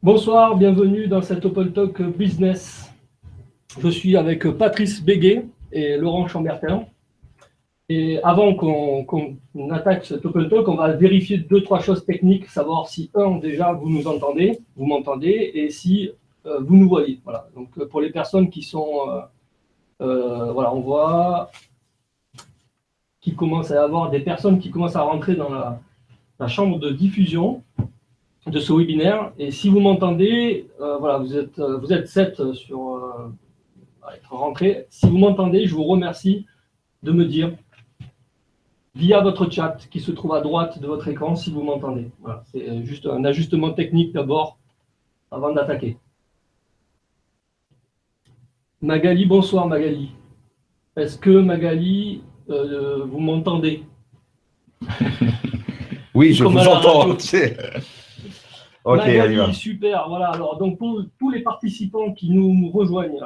Bonsoir, bienvenue dans cet Open Talk Business. Je suis avec Patrice Béguet et Laurent Chambertin. Et avant qu'on attaque cet Open Talk, on va vérifier 2-3 choses techniques, savoir si, déjà, vous nous entendez, vous m'entendez, et si vous nous voyez. Voilà. Donc, pour les personnes qui sont... voilà, on voit qu'il commence à y avoir des personnes qui commencent à rentrer dans la chambre de diffusion de ce webinaire. Et si vous m'entendez, voilà, vous êtes 7 sur être rentrés. Si vous m'entendez, je vous remercie de me dire via votre chat qui se trouve à droite de votre écran si vous m'entendez. Voilà, c'est juste un ajustement technique d'abord avant d'attaquer. Magali, bonsoir Magali. Est-ce que Magali, vous m'entendez? Oui, je vous entends. Ok, Magali, super. Voilà. Alors, donc pour tous les participants qui nous rejoignent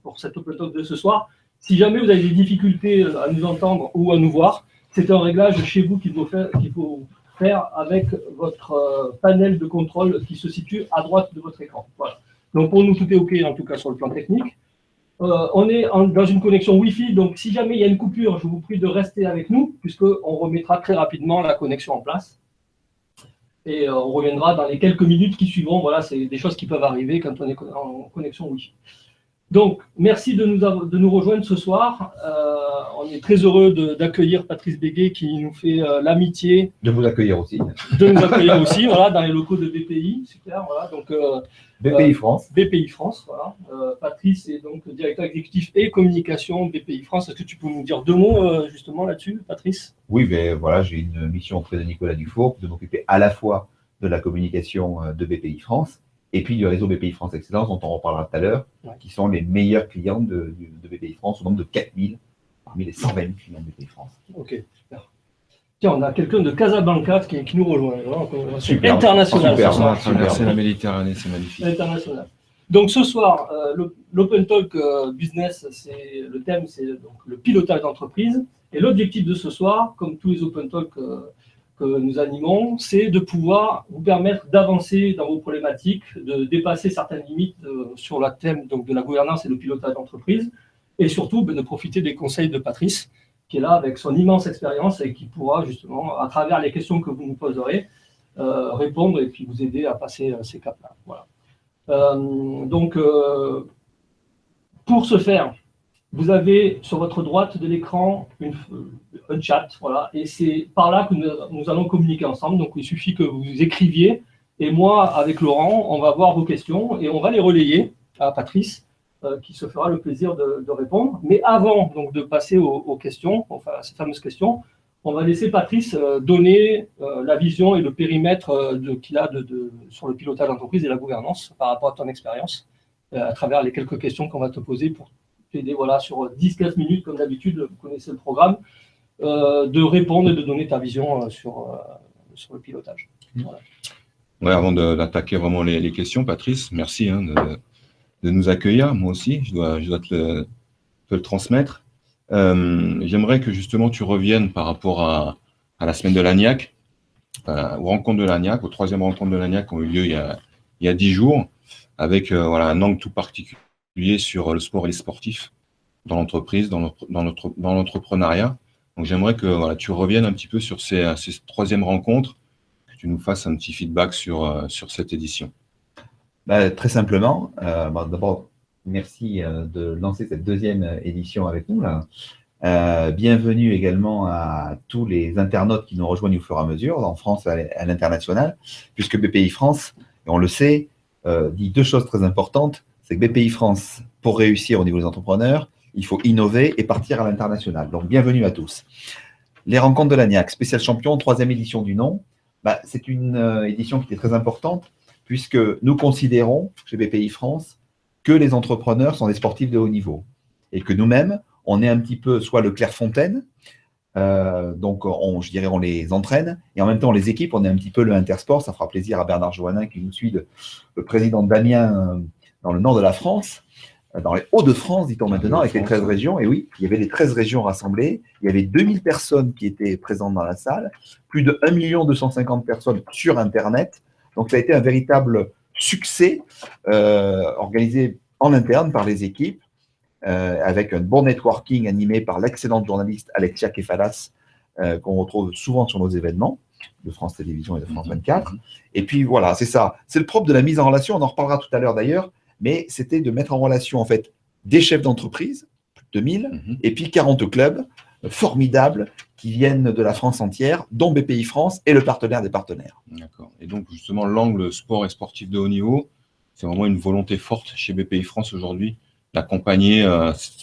pour cet Open Talk de ce soir, si jamais vous avez des difficultés à nous entendre ou à nous voir, c'est un réglage chez vous qu'il faut faire avec votre panel de contrôle qui se situe à droite de votre écran. Voilà. Donc pour nous, tout est OK, en tout cas sur le plan technique. On est dans une connexion Wi-Fi, donc si jamais il y a une coupure, je vous prie de rester avec nous, puisqu'on remettra très rapidement la connexion en place. Et on reviendra dans les quelques minutes qui suivront. Voilà, c'est des choses qui peuvent arriver quand on est en connexion Wi-Fi. Donc, merci de nous rejoindre ce soir. On est très heureux d'accueillir Patrice Béguet qui nous fait l'amitié. De vous accueillir aussi. De nous accueillir aussi, voilà, dans les locaux de BPI. Super, voilà. Donc, BPI France. BPI France, voilà. Patrice est donc directeur exécutif et communication BPI France. Est-ce que tu peux nous dire 2 mots justement là-dessus, Patrice? Oui, ben voilà, j'ai une mission auprès de Nicolas Dufour de m'occuper à la fois de la communication de BPI France et puis du réseau BPI France Excellence, dont on reparlera tout à l'heure, qui sont les meilleurs clients de BPI France, au nombre de 4000 parmi les 120 000 clients de BPI France. Ok, super. Tiens, on a quelqu'un de Casablanca qui nous rejoint. Super, international. Traverser la Méditerranée, c'est magnifique. International. Donc ce soir, l'Open Talk Business, le thème, c'est le pilotage d'entreprise. Et l'objectif de ce soir, comme tous les Open Talk que nous animons, c'est de pouvoir vous permettre d'avancer dans vos problématiques, de dépasser certaines limites sur le thème donc, de la gouvernance et le pilotage d'entreprise, et surtout de profiter des conseils de Patrice, qui est là avec son immense expérience et qui pourra justement, à travers les questions que vous nous poserez, répondre et puis vous aider à passer ces caps-là. Voilà. Pour ce faire, vous avez sur votre droite de l'écran un chat, voilà, et c'est par là que nous allons communiquer ensemble. Donc, il suffit que vous écriviez, et moi, avec Laurent, on va voir vos questions et on va les relayer à Patrice, qui se fera le plaisir de répondre. Mais avant donc, de passer aux questions, enfin à ces fameuses questions, on va laisser Patrice donner la vision et le périmètre qu'il a sur le pilotage d'entreprise et la gouvernance par rapport à ton expérience, à travers les quelques questions qu'on va te poser pour t'aider voilà, sur 10-15 minutes, comme d'habitude, vous connaissez le programme, de répondre et de donner ta vision sur le pilotage. Voilà. Ouais, avant d'attaquer vraiment les questions, Patrice, merci de nous accueillir. Moi aussi, je dois te le transmettre. J'aimerais que justement tu reviennes par rapport à la semaine de l'ANIAC, aux rencontres de l'ANIAC, aux 3e rencontres de l'ANIAC qui ont eu lieu il y a 10 jours, avec voilà, un angle tout particulier sur le sport et les sportifs dans l'entreprise, dans l'entrepreneuriat. Donc j'aimerais que voilà, tu reviennes un petit peu sur ces 3e rencontres, que tu nous fasses un petit feedback sur cette édition. Très simplement, d'abord, merci de lancer cette 2e édition avec nous. Là. Bienvenue également à tous les internautes qui nous rejoignent au fur et à mesure, en France et à l'international, puisque BPI France, et on le sait, dit 2 choses très importantes. C'est que BPI France, pour réussir au niveau des entrepreneurs, il faut innover et partir à l'international. Donc, bienvenue à tous. Les rencontres de l'ANIAC, spécial champion, 3e édition du nom. C'est une édition qui est très importante, puisque nous considérons, chez BPI France, que les entrepreneurs sont des sportifs de haut niveau. Et que nous-mêmes, on est un petit peu soit le Clairefontaine, donc on les entraîne, et en même temps, on les équipe, on est un petit peu le Intersport. Ça fera plaisir à Bernard Joannin qui nous suit, le président d'Amiens dans le nord de la France, dans les Hauts-de-France, dit-on maintenant, avec les 13 régions. Et oui, il y avait les 13 régions rassemblées, il y avait 2000 personnes qui étaient présentes dans la salle, plus de 1 250 000 personnes sur Internet. Donc, ça a été un véritable succès organisé en interne par les équipes, avec un bon networking animé par l'excellente journaliste Alexia Kefalas, qu'on retrouve souvent sur nos événements de France Télévisions et de France 24. Et puis voilà, c'est ça. C'est le propre de la mise en relation, on en reparlera tout à l'heure d'ailleurs, mais c'était de mettre en relation en fait des chefs d'entreprise, plus de 2000, et puis 40 clubs formidables qui viennent de la France entière, dont BPI France est le partenaire des partenaires. D'accord. Et donc justement, l'angle sport et sportif de haut niveau, c'est vraiment une volonté forte chez BPI France aujourd'hui d'accompagner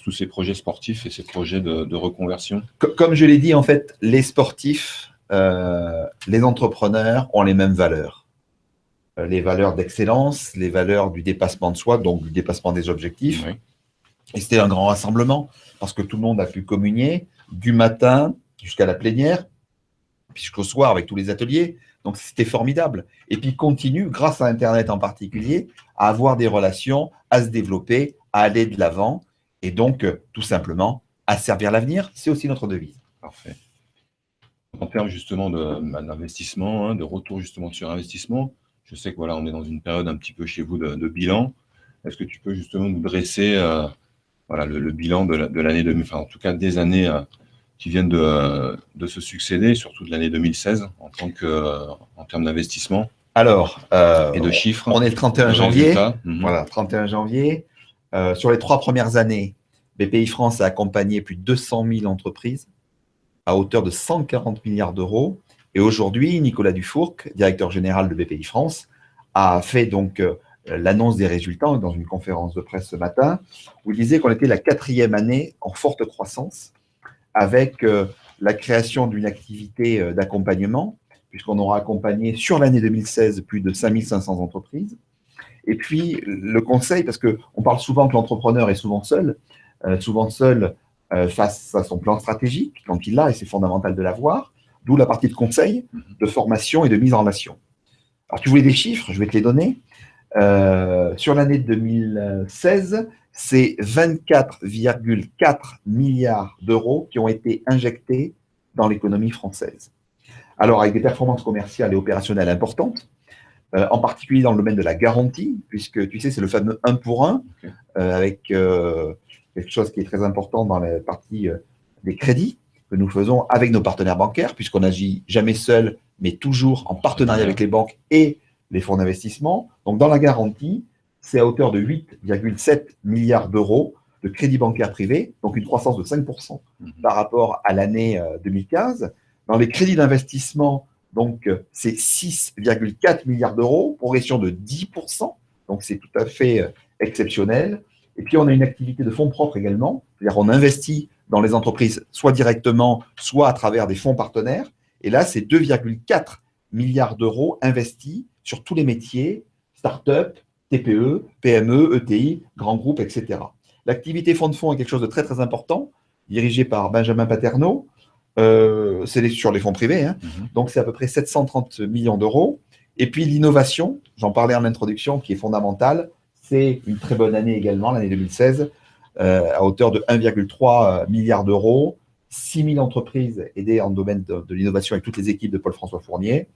tous ces projets sportifs et ces projets de reconversion. Comme je l'ai dit, en fait, les sportifs, les entrepreneurs ont les mêmes valeurs. Les valeurs d'excellence, les valeurs du dépassement de soi, donc du dépassement des objectifs. Oui. Et c'était un grand rassemblement parce que tout le monde a pu communier du matin jusqu'à la plénière, puis jusqu'au soir avec tous les ateliers. Donc, c'était formidable. Et puis, continue, grâce à Internet en particulier, à avoir des relations, à se développer, à aller de l'avant et donc, tout simplement, à servir l'avenir. C'est aussi notre devise. Parfait. En termes justement d'investissement, de retour justement sur investissement, je sais que voilà, on est dans une période un petit peu chez vous de bilan. Est-ce que tu peux justement nous dresser voilà, le bilan de l'année 2000, enfin en tout cas des années qui viennent de se succéder, surtout de l'année 2016 en termes d'investissement Alors, et de chiffres. On est le 31 janvier. Mhm. Voilà, 31 janvier. Sur les 3 premières années, BPI France a accompagné plus de 200 000 entreprises à hauteur de 140 milliards d'euros. Et aujourd'hui, Nicolas Dufourc, directeur général de BPI France, a fait donc l'annonce des résultats dans une conférence de presse ce matin, où il disait qu'on était la 4e année en forte croissance, avec la création d'une activité d'accompagnement, puisqu'on aura accompagné sur l'année 2016 plus de 5500 entreprises. Et puis le conseil, parce qu'on parle souvent que l'entrepreneur est souvent seul face à son plan stratégique, quand il l'a, et c'est fondamental de l'avoir, d'où la partie de conseil, de formation et de mise en relation. Alors tu voulais des chiffres, je vais te les donner. Sur l'année 2016, c'est 24,4 milliards d'euros qui ont été injectés dans l'économie française. Alors, avec des performances commerciales et opérationnelles importantes, en particulier dans le domaine de la garantie, puisque tu sais, c'est le fameux 1 pour 1, avec quelque chose qui est très important dans la partie des crédits que nous faisons avec nos partenaires bancaires, puisqu'on n'agit jamais seul, mais toujours en partenariat avec les banques et les fonds d'investissement. Donc, dans la garantie, c'est à hauteur de 8,7 milliards d'euros de crédits bancaires privés, donc une croissance de 5% par rapport à l'année 2015. Dans les crédits d'investissement, donc c'est 6,4 milliards d'euros, progression de 10%, donc c'est tout à fait exceptionnel. Et puis, on a une activité de fonds propres également, c'est-à-dire on investit dans les entreprises soit directement, soit à travers des fonds partenaires. Et là, c'est 2,4 milliards d'euros investis sur tous les métiers, start-up, TPE, PME, ETI, grands groupes, etc. L'activité fonds de fonds est quelque chose de très, très important, dirigé par Benjamin Paterno. C'est sur les fonds privés, hein. Donc c'est à peu près 730 millions d'euros. Et puis l'innovation, j'en parlais en introduction, qui est fondamentale, c'est une très bonne année également, l'année 2016, à hauteur de 1,3 milliard d'euros, 6 000 entreprises aidées en domaine de l'innovation avec toutes les équipes de Paul-François Fournier.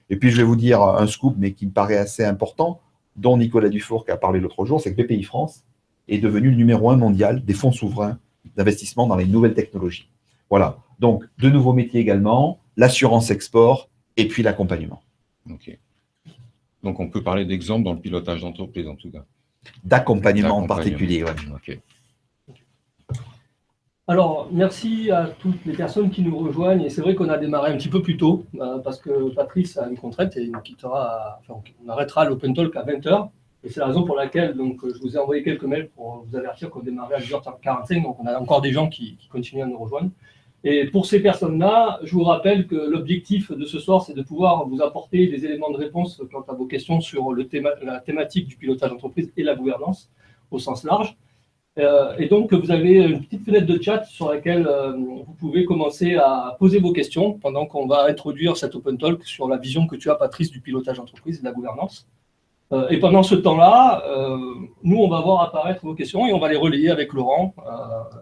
Et puis je vais vous dire un scoop, mais qui me paraît assez important, dont Nicolas Dufourc a parlé l'autre jour, c'est que BPI France est devenu le numéro 1 mondial des fonds souverains d'investissement dans les nouvelles technologies. Voilà, donc de nouveaux métiers également, l'assurance export et puis l'accompagnement. Ok. Donc on peut parler d'exemples dans le pilotage d'entreprise en tout cas. D'accompagnement en particulier, ouais. Ok. Alors, merci à toutes les personnes qui nous rejoignent. Et c'est vrai qu'on a démarré un petit peu plus tôt, parce que Patrice a une contrainte et il nous quittera, on arrêtera l'Open Talk à 20h. Et c'est la raison pour laquelle donc, je vous ai envoyé quelques mails pour vous avertir qu'on démarrait à 10h45. Donc, on a encore des gens qui continuent à nous rejoindre. Et pour ces personnes-là, je vous rappelle que l'objectif de ce soir, c'est de pouvoir vous apporter des éléments de réponse quant à vos questions sur la thématique du pilotage d'entreprise et la gouvernance au sens large. Et donc, vous avez une petite fenêtre de chat sur laquelle vous pouvez commencer à poser vos questions pendant qu'on va introduire cet Open Talk sur la vision que tu as, Patrice, du pilotage d'entreprise et de la gouvernance. Et pendant ce temps-là, nous, on va voir apparaître vos questions et on va les relayer avec Laurent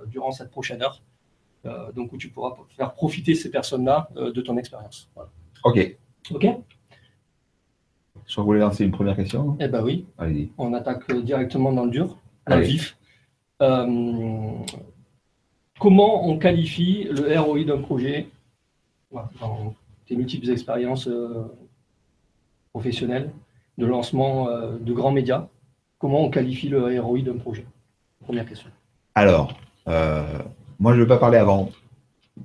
durant cette prochaine heure. Donc, où tu pourras faire profiter ces personnes-là de ton expérience. Voilà. Ok. Ok. Je crois que vous voulez lancer une première question. Non, Eh ben oui, allez-y. on attaque directement dans le dur, dans le Allez. vif. Comment on qualifie le ROI d'un projet dans tes multiples expériences professionnelles de lancement de grands médias? Comment on qualifie le ROI d'un projet? Première question. Alors, moi, je ne veux pas parler avant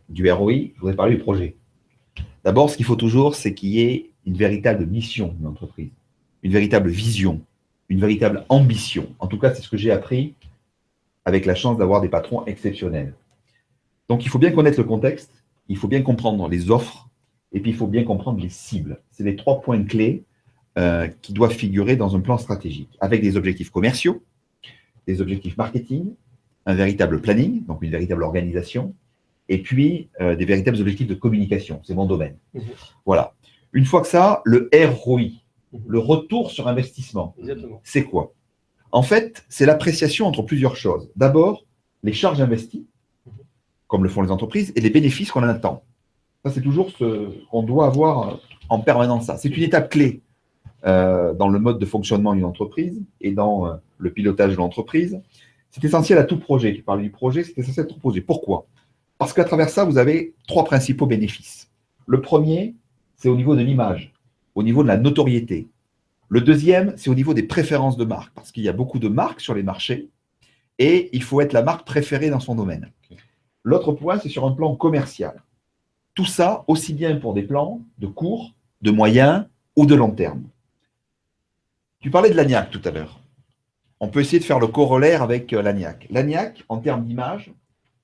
du ROI, je voudrais parler du projet. D'abord, ce qu'il faut toujours, c'est qu'il y ait une véritable mission d'une entreprise, une véritable vision, une véritable ambition. En tout cas, c'est ce que j'ai appris avec la chance d'avoir des patrons exceptionnels. Donc, il faut bien connaître le contexte, il faut bien comprendre les offres, et puis il faut bien comprendre les cibles. C'est les 3 points clés qui doivent figurer dans un plan stratégique, avec des objectifs commerciaux, des objectifs marketing, un véritable planning, donc une véritable organisation, et puis des véritables objectifs de communication. C'est mon domaine. Voilà. Une fois que ça, le ROI, le retour sur investissement, c'est quoi? En fait, c'est l'appréciation entre plusieurs choses. D'abord, les charges investies, comme le font les entreprises, et les bénéfices qu'on en attend. Ça, c'est toujours ce qu'on doit avoir en permanence. C'est une étape clé dans le mode de fonctionnement d'une entreprise et dans le pilotage de l'entreprise. C'est essentiel à tout projet. Tu parlais du projet, c'est essentiel à tout projet. Pourquoi? Parce qu'à travers ça, vous avez 3 principaux bénéfices. Le premier, c'est au niveau de l'image, au niveau de la notoriété. Le deuxième, c'est au niveau des préférences de marque, parce qu'il y a beaucoup de marques sur les marchés et il faut être la marque préférée dans son domaine. L'autre point, c'est sur un plan commercial. Tout ça, aussi bien pour des plans de court, de moyen ou de long terme. Tu parlais de l'ANIAC tout à l'heure. On peut essayer de faire le corollaire avec l'ANIAC. L'ANIAC, en termes d'image,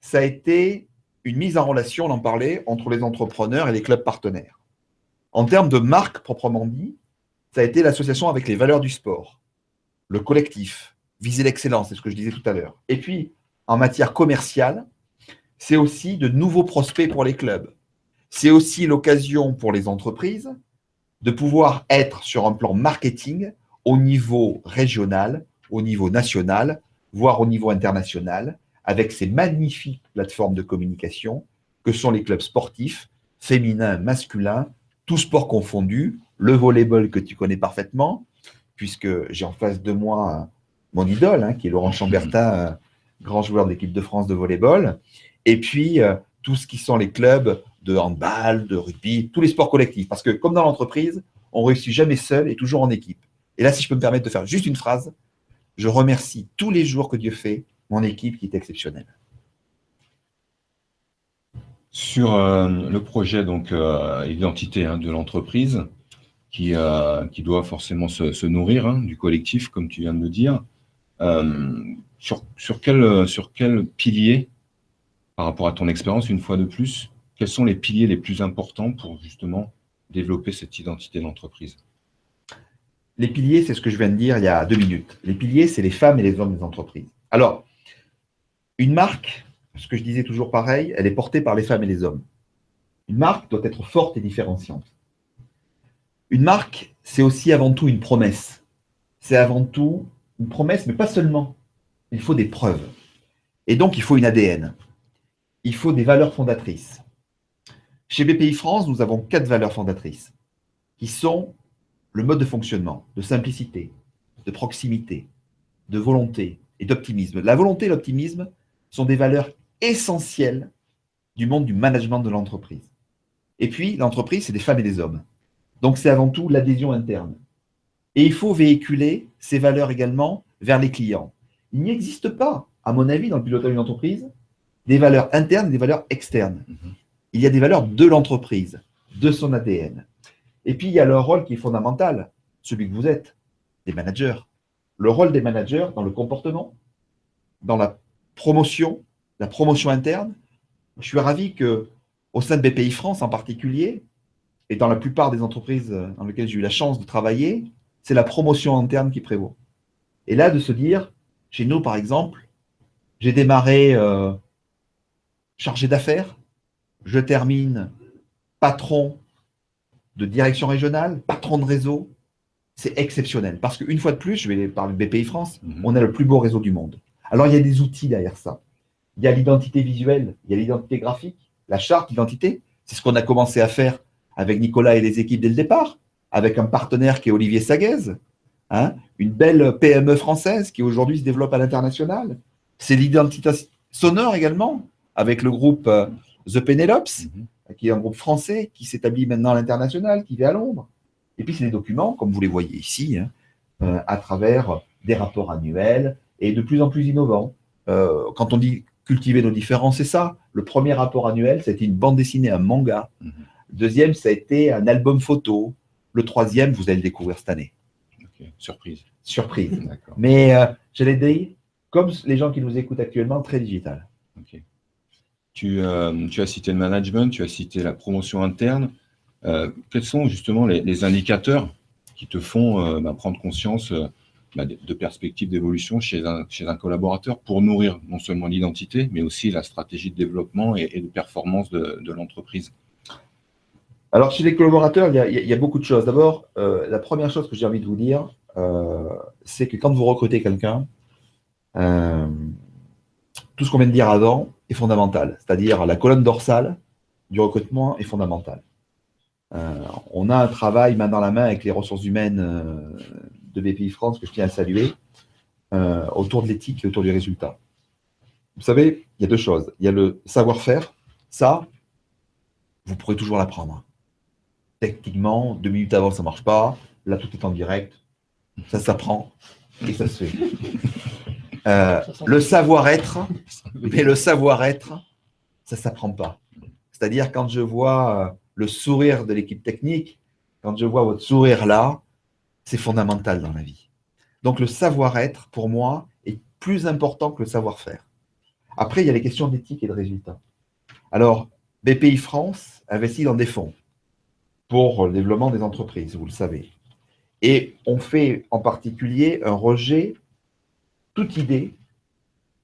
ça a été une mise en relation, on en parlait, entre les entrepreneurs et les clubs partenaires. En termes de marque proprement dit, ça a été l'association avec les valeurs du sport, le collectif, viser l'excellence, c'est ce que je disais tout à l'heure. Et puis, en matière commerciale, c'est aussi de nouveaux prospects pour les clubs. C'est aussi l'occasion pour les entreprises de pouvoir être sur un plan marketing au niveau régional, au niveau national, voire au niveau international, avec ces magnifiques plateformes de communication que sont les clubs sportifs, féminins, masculins, tous sports confondus, le volleyball que tu connais parfaitement, puisque j'ai en face de moi mon idole, qui est Laurent Chambertin, grand joueur de l'équipe de France de volleyball, et puis tout ce qui sont les clubs de handball, de rugby, tous les sports collectifs. Parce que comme dans l'entreprise, on ne réussit jamais seul et toujours en équipe. Et là, si je peux me permettre de faire juste une phrase, je remercie tous les jours que Dieu fait mon équipe qui est exceptionnelle. Sur le projet donc identité de l'entreprise qui doit forcément se nourrir du collectif, comme tu viens de le dire, sur quel pilier, par rapport à ton expérience, une fois de plus, quels sont les piliers les plus importants pour justement développer cette identité d'entreprise? Les piliers, c'est ce que je viens de dire il y a 2 minutes. Les piliers, c'est les femmes et les hommes des entreprises. Alors, une marque, ce que je disais toujours pareil, elle est portée par les femmes et les hommes. Une marque doit être forte et différenciante. Une marque, c'est aussi avant tout une promesse. C'est avant tout une promesse, mais pas seulement. Il faut des preuves. Et donc, il faut une ADN. Il faut des valeurs fondatrices. Chez BPI France, nous avons 4 valeurs fondatrices qui sont le mode de fonctionnement, de simplicité, de proximité, de volonté et d'optimisme. La volonté et l'optimisme sont des valeurs essentielles du monde du management de l'entreprise. Et puis, l'entreprise, c'est des femmes et des hommes. Donc, c'est avant tout l'adhésion interne. Et il faut véhiculer ces valeurs également vers les clients. Il n'existe pas, à mon avis, dans le pilotage d'une entreprise, des valeurs internes et des valeurs externes. Il y a des valeurs de l'entreprise, de son ADN. Et puis, il y a leur rôle qui est fondamental, celui que vous êtes, des managers. Le rôle des managers dans le comportement, dans la promotion interne. Je suis ravi qu'au sein de BPI France en particulier, et dans la plupart des entreprises dans lesquelles j'ai eu la chance de travailler, c'est la promotion interne qui prévaut. Et là, de se dire, chez nous par exemple, j'ai démarré chargé d'affaires, je termine patron de direction régionale, patron de réseau, c'est exceptionnel. Parce qu'une fois de plus, je vais parler de BPI France, on a le plus beau réseau du monde. Alors, il y a des outils derrière ça. Il y a l'identité visuelle, il y a l'identité graphique, la charte d'identité. C'est ce qu'on a commencé à faire avec Nicolas et les équipes dès le départ. avec un partenaire qui est Olivier Saguez, hein, une belle PME française qui aujourd'hui se développe à l'international. C'est l'identité sonore également, avec le groupe The Penelops, qui est un groupe français qui s'établit maintenant à l'international, qui vit à Londres. Et puis, c'est des documents, comme vous les voyez ici, hein, à travers des rapports annuels et de plus en plus innovants. Quand on dit cultiver nos différences, c'est ça. Le premier rapport annuel, c'était une bande dessinée, un manga. Le deuxième, ça a été un album photo. Le troisième, vous allez le découvrir cette année. Okay. Surprise. Surprise. Mais j'allais dire, comme les gens qui nous écoutent actuellement, très digital. Okay. Tu as cité le management, tu as cité la promotion interne. Quels sont justement les indicateurs qui te font prendre conscience de perspectives d'évolution chez un collaborateur pour nourrir non seulement l'identité, mais aussi la stratégie de développement et de performance de l'entreprise? Alors, chez les collaborateurs, il y a beaucoup de choses. D'abord, la première chose que j'ai envie de vous dire, c'est que quand vous recrutez quelqu'un, tout ce qu'on vient de dire avant est fondamental. C'est-à-dire la colonne dorsale du recrutement est fondamentale. On a un travail main dans la main avec les ressources humaines de BPI France que je tiens à saluer autour de l'éthique et autour du résultat. Vous savez, il y a deux choses. Il y a le savoir-faire. Ça, vous pourrez toujours l'apprendre. Techniquement, 2 minutes avant, ça ne marche pas. Là, tout est en direct. Ça s'apprend et ça se fait. Le savoir-être, mais le savoir-être, ça ne s'apprend pas. C'est-à-dire, quand je vois le sourire de l'équipe technique, quand je vois votre sourire là, c'est fondamental dans la vie. Donc, le savoir-être, pour moi, est plus important que le savoir-faire. Après, il y a les questions d'éthique et de résultat. Alors, BPI France investit dans des fonds pour le développement des entreprises, vous le savez. Et on fait en particulier un rejet, toute idée,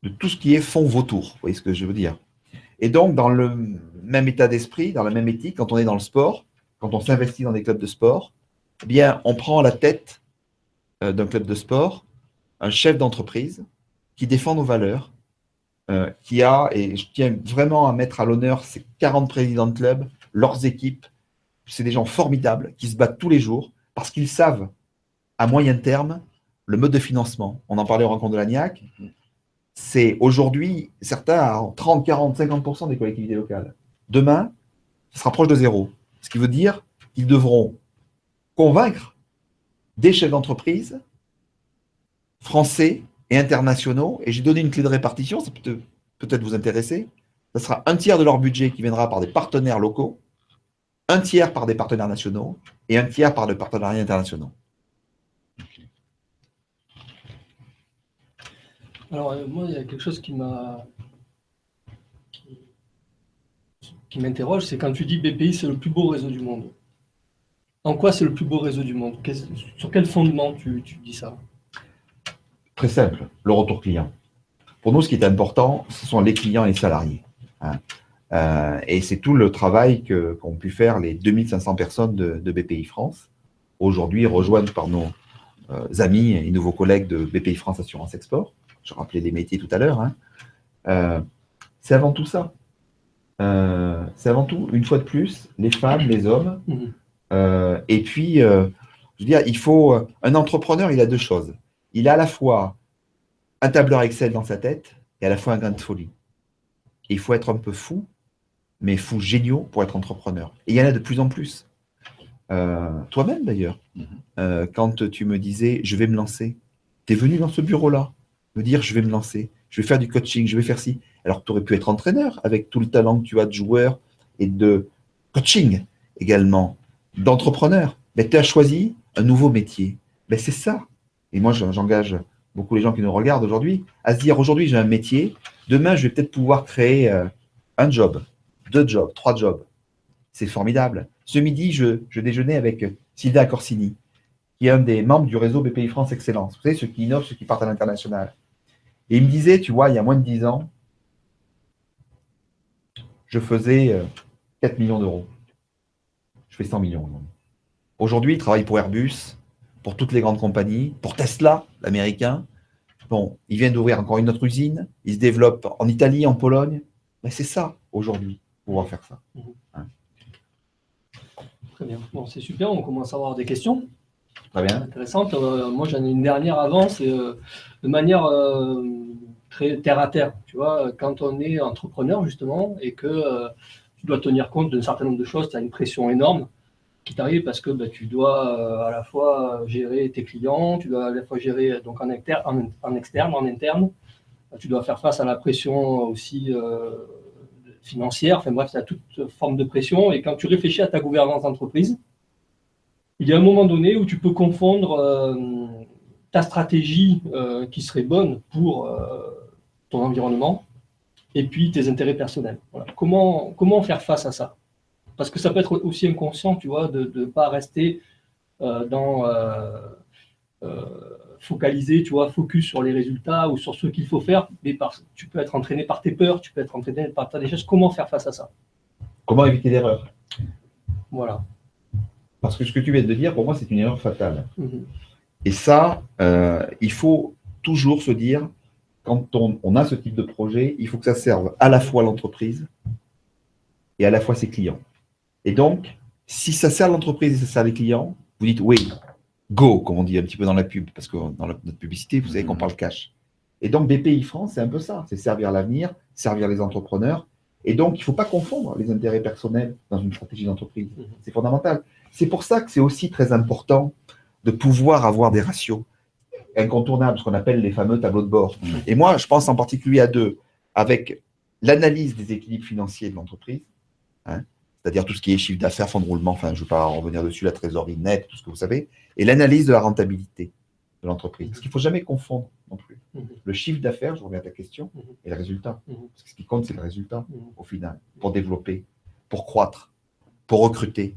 de tout ce qui est fonds vautours. Vous voyez ce que je veux dire? Et donc, dans le même état d'esprit, dans la même éthique, quand on est dans le sport, quand on s'investit dans des clubs de sport, eh bien, on prend à la tête d'un club de sport un chef d'entreprise qui défend nos valeurs, qui a, et je tiens vraiment à mettre à l'honneur ces 40 présidents de clubs, leurs équipes. C'est des gens formidables qui se battent tous les jours parce qu'ils savent, à moyen terme, le mode de financement. On en parlait au rencontre de l'ANIAC. C'est aujourd'hui, certains ont 30, 40, 50% des collectivités locales. Demain, ça sera proche de zéro. Ce qui veut dire qu'ils devront convaincre des chefs d'entreprise français et internationaux. Et j'ai donné une clé de répartition, ça peut peut-être vous intéresser. Ça sera un tiers de leur budget qui viendra par des partenaires locaux, un tiers par des partenaires nationaux et un tiers par des partenariats internationaux. Alors, moi, il y a quelque chose qui m'interroge, c'est quand tu dis BPI, c'est le plus beau réseau du monde. En quoi c'est le plus beau réseau du monde? Sur quel fondement tu dis ça? Très simple, le retour client. Pour nous, ce qui est important, ce sont les clients et les salariés. Hein. Et c'est tout le travail qu'ont pu faire les 2500 personnes de BPI France, aujourd'hui rejointes par nos amis et nouveaux collègues de BPI France Assurance Export. Je rappelais les métiers tout à l'heure. Hein. C'est avant tout ça. C'est avant tout, une fois de plus, les femmes, les hommes. Et puis, je veux dire, il faut… Un entrepreneur, il a deux choses. Il a à la fois un tableur Excel dans sa tête et à la fois un grain de folie. Et il faut être un peu fou, mais fou géniaux pour être entrepreneur. Et il y en a de plus en plus. Toi-même, d'ailleurs, quand tu me disais « je vais me lancer », tu es venu dans ce bureau-là, me dire « je vais me lancer, je vais faire du coaching, je vais faire ci ». Alors que tu aurais pu être entraîneur avec tout le talent que tu as de joueur et de coaching également, d'entrepreneur. Mais tu as choisi un nouveau métier. Ben, c'est ça. Et moi, j'engage beaucoup les gens qui nous regardent aujourd'hui à se dire aujourd'hui, j'ai un métier. Demain, je vais peut-être pouvoir créer un job, 2 jobs, 3 jobs. C'est formidable. Ce midi, je déjeunais avec Sylvain Corsini, qui est un des membres du réseau BPI France Excellence. Vous savez, ceux qui innovent, ceux qui partent à l'international. Et il me disait, tu vois, il y a moins de 10 ans, je faisais 4 millions d'euros. Je fais 100 millions. Aujourd'hui, il travaille pour Airbus, pour toutes les grandes compagnies, pour Tesla, l'américain. Bon, il vient d'ouvrir encore une autre usine. Il se développe en Italie, en Pologne. Mais c'est ça, aujourd'hui, pouvoir faire ça. Hein. Très bien. Bon, c'est super, on commence à avoir des questions Très bien. intéressantes. Moi, j'en ai une dernière avant, c'est de manière très terre à terre. Tu vois, quand on est entrepreneur, justement, et que tu dois tenir compte d'un certain nombre de choses, tu as une pression énorme qui t'arrive parce que tu dois à la fois gérer tes clients, tu dois à la fois gérer donc en externe, en interne. Tu dois faire face à la pression aussi financière. Enfin bref, tu as toute forme de pression. Et quand tu réfléchis à ta gouvernance d'entreprise, il y a un moment donné où tu peux confondre ta stratégie qui serait bonne pour ton environnement et puis tes intérêts personnels. Voilà. Comment faire face à ça? Parce que ça peut être aussi inconscient, tu vois, de ne pas rester focalisé, tu vois, focus sur les résultats ou sur ce qu'il faut faire, mais tu peux être entraîné par tes peurs, tu peux être entraîné par des choses. Comment faire face à ça? Comment éviter l'erreur? Voilà. Parce que ce que tu viens de dire, pour moi, c'est une erreur fatale. Mhm. Et ça, il faut toujours se dire, quand on a ce type de projet, il faut que ça serve à la fois l'entreprise et à la fois ses clients. Et donc, si ça sert l'entreprise et ça sert les clients, vous dites oui, go, comme on dit un petit peu dans la pub, parce que dans notre publicité, vous savez qu'on parle cash. Et donc, BPI France, c'est un peu ça, c'est servir l'avenir, servir les entrepreneurs. Et donc, il ne faut pas confondre les intérêts personnels dans une stratégie d'entreprise. C'est fondamental. C'est pour ça que c'est aussi très important de pouvoir avoir des ratios incontournables, ce qu'on appelle les fameux tableaux de bord. Et moi, je pense en particulier à deux, avec l'analyse des équilibres financiers de l'entreprise, hein, c'est-à-dire tout ce qui est chiffre d'affaires, fonds de roulement, enfin, je ne veux pas en revenir dessus, la trésorerie nette, tout ce que vous savez, et l'analyse de la rentabilité de l'entreprise. Parce qu'il ne faut jamais confondre non plus. Le chiffre d'affaires, je reviens à ta question, et le résultat. Parce que ce qui compte, c'est le résultat, au final, pour développer, pour croître, pour recruter,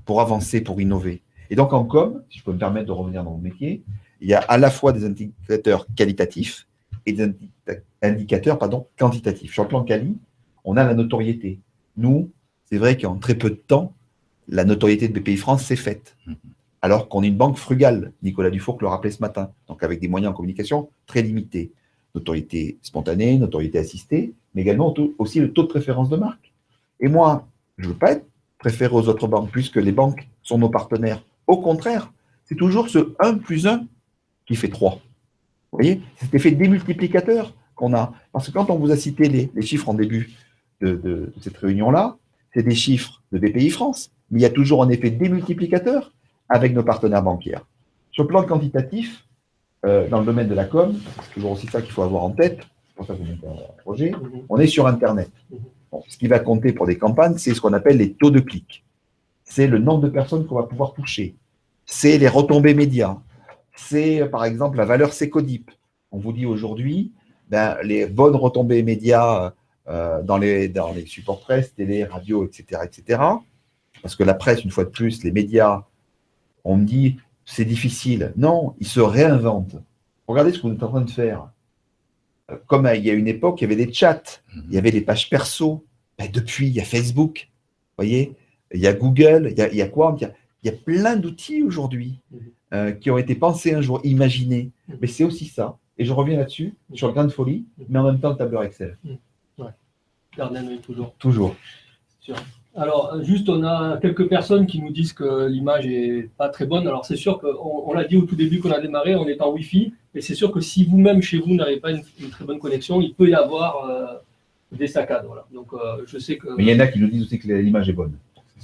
pour avancer, pour innover. Et donc, en com, si je peux me permettre de revenir dans mon métier, il y a à la fois des indicateurs qualitatifs et des indicateurs quantitatifs. Sur le plan quali, on a la notoriété. Nous, c'est vrai qu'en très peu de temps, la notoriété de BPI France s'est faite. Alors qu'on est une banque frugale. Nicolas Dufourcq le rappelait ce matin. Donc, avec des moyens en communication très limités. Notoriété spontanée, notoriété assistée, mais également aussi le taux de préférence de marque. Et moi, je ne veux pas être préféré aux autres banques, puisque les banques sont nos partenaires. Au contraire, c'est toujours ce 1 plus 1 qui fait 3. Vous voyez, c'est cet effet démultiplicateur qu'on a. Parce que quand on vous a cité les chiffres en début de cette réunion-là, c'est des chiffres de BPI France, mais il y a toujours un effet démultiplicateur avec nos partenaires bancaires. Sur le plan quantitatif, dans le domaine de la com, c'est toujours aussi ça qu'il faut avoir en tête, c'est pour ça que vous mettez un projet, on est sur Internet. Bon, ce qui va compter pour des campagnes, c'est ce qu'on appelle les taux de clics. C'est le nombre de personnes qu'on va pouvoir toucher. C'est les retombées médias. C'est, par exemple, la valeur Cécodip. On vous dit aujourd'hui, les bonnes retombées médias dans les supports presse, télé, radio, etc., parce que la presse, une fois de plus, les médias, on me dit, c'est difficile. Non, ils se réinventent. Regardez ce que vous êtes en train de faire. Comme il y a une époque, il y avait des chats, il y avait des pages perso. Depuis, il y a Facebook, vous voyez, il y a Google, il y a quoi? Il y a plein d'outils aujourd'hui qui ont été pensés un jour, imaginés. Mais c'est aussi ça. Et je reviens là-dessus, sur le grain de folie, mais en même temps le tableur Excel. Ouais. Gardez un œil toujours. Toujours. Sûr. Alors, juste, on a quelques personnes qui nous disent que l'image n'est pas très bonne. Alors, c'est sûr qu'on l'a dit au tout début qu'on a démarré, on est en Wi-Fi. Et c'est sûr que si vous-même, chez vous, n'avez pas une très bonne connexion, il peut y avoir des saccades. Voilà. Donc, je sais que… Mais il y en a qui nous disent aussi que l'image est bonne.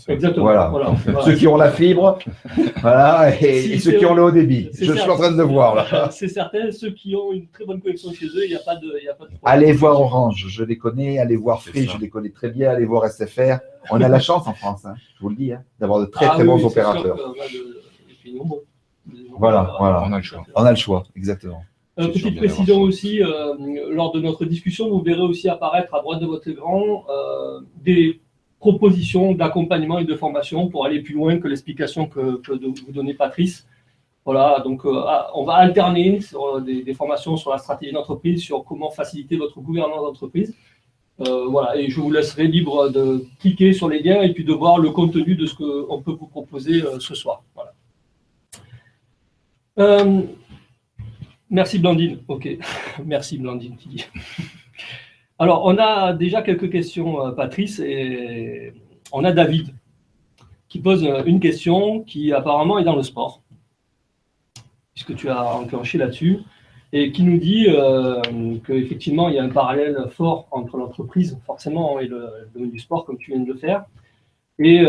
Exactement. Voilà. Ceux qui ont la fibre, voilà, et ceux qui ont le haut débit. Je suis en train de le voir là. C'est certain, ceux qui ont une très bonne connexion chez eux, il n'y a pas de problème. Allez voir Orange, je les connais. Allez voir Free, je les connais très bien. Allez voir SFR. On a la chance en France, hein, je vous le dis, d'avoir de très bons opérateurs. Voilà. On a le choix. On a le choix, exactement. Petite précision aussi, lors de notre discussion, vous verrez aussi apparaître à droite de votre écran des propositions d'accompagnement et de formation pour aller plus loin que l'explication que vous donnez Patrice. Voilà, donc on va alterner sur des formations sur la stratégie d'entreprise, sur comment faciliter votre gouvernance d'entreprise. Voilà, et je vous laisserai libre de cliquer sur les liens et puis de voir le contenu de ce qu'on peut vous proposer ce soir. Voilà. Merci Blandine. Ok, merci Blandine. Alors, on a déjà quelques questions, Patrice, et on a David. qui pose une question qui apparemment est dans le sport, puisque tu as enclenché là-dessus, et qui nous dit qu'effectivement, il y a un parallèle fort entre l'entreprise, forcément, et le domaine du sport, comme tu viens de le faire. Et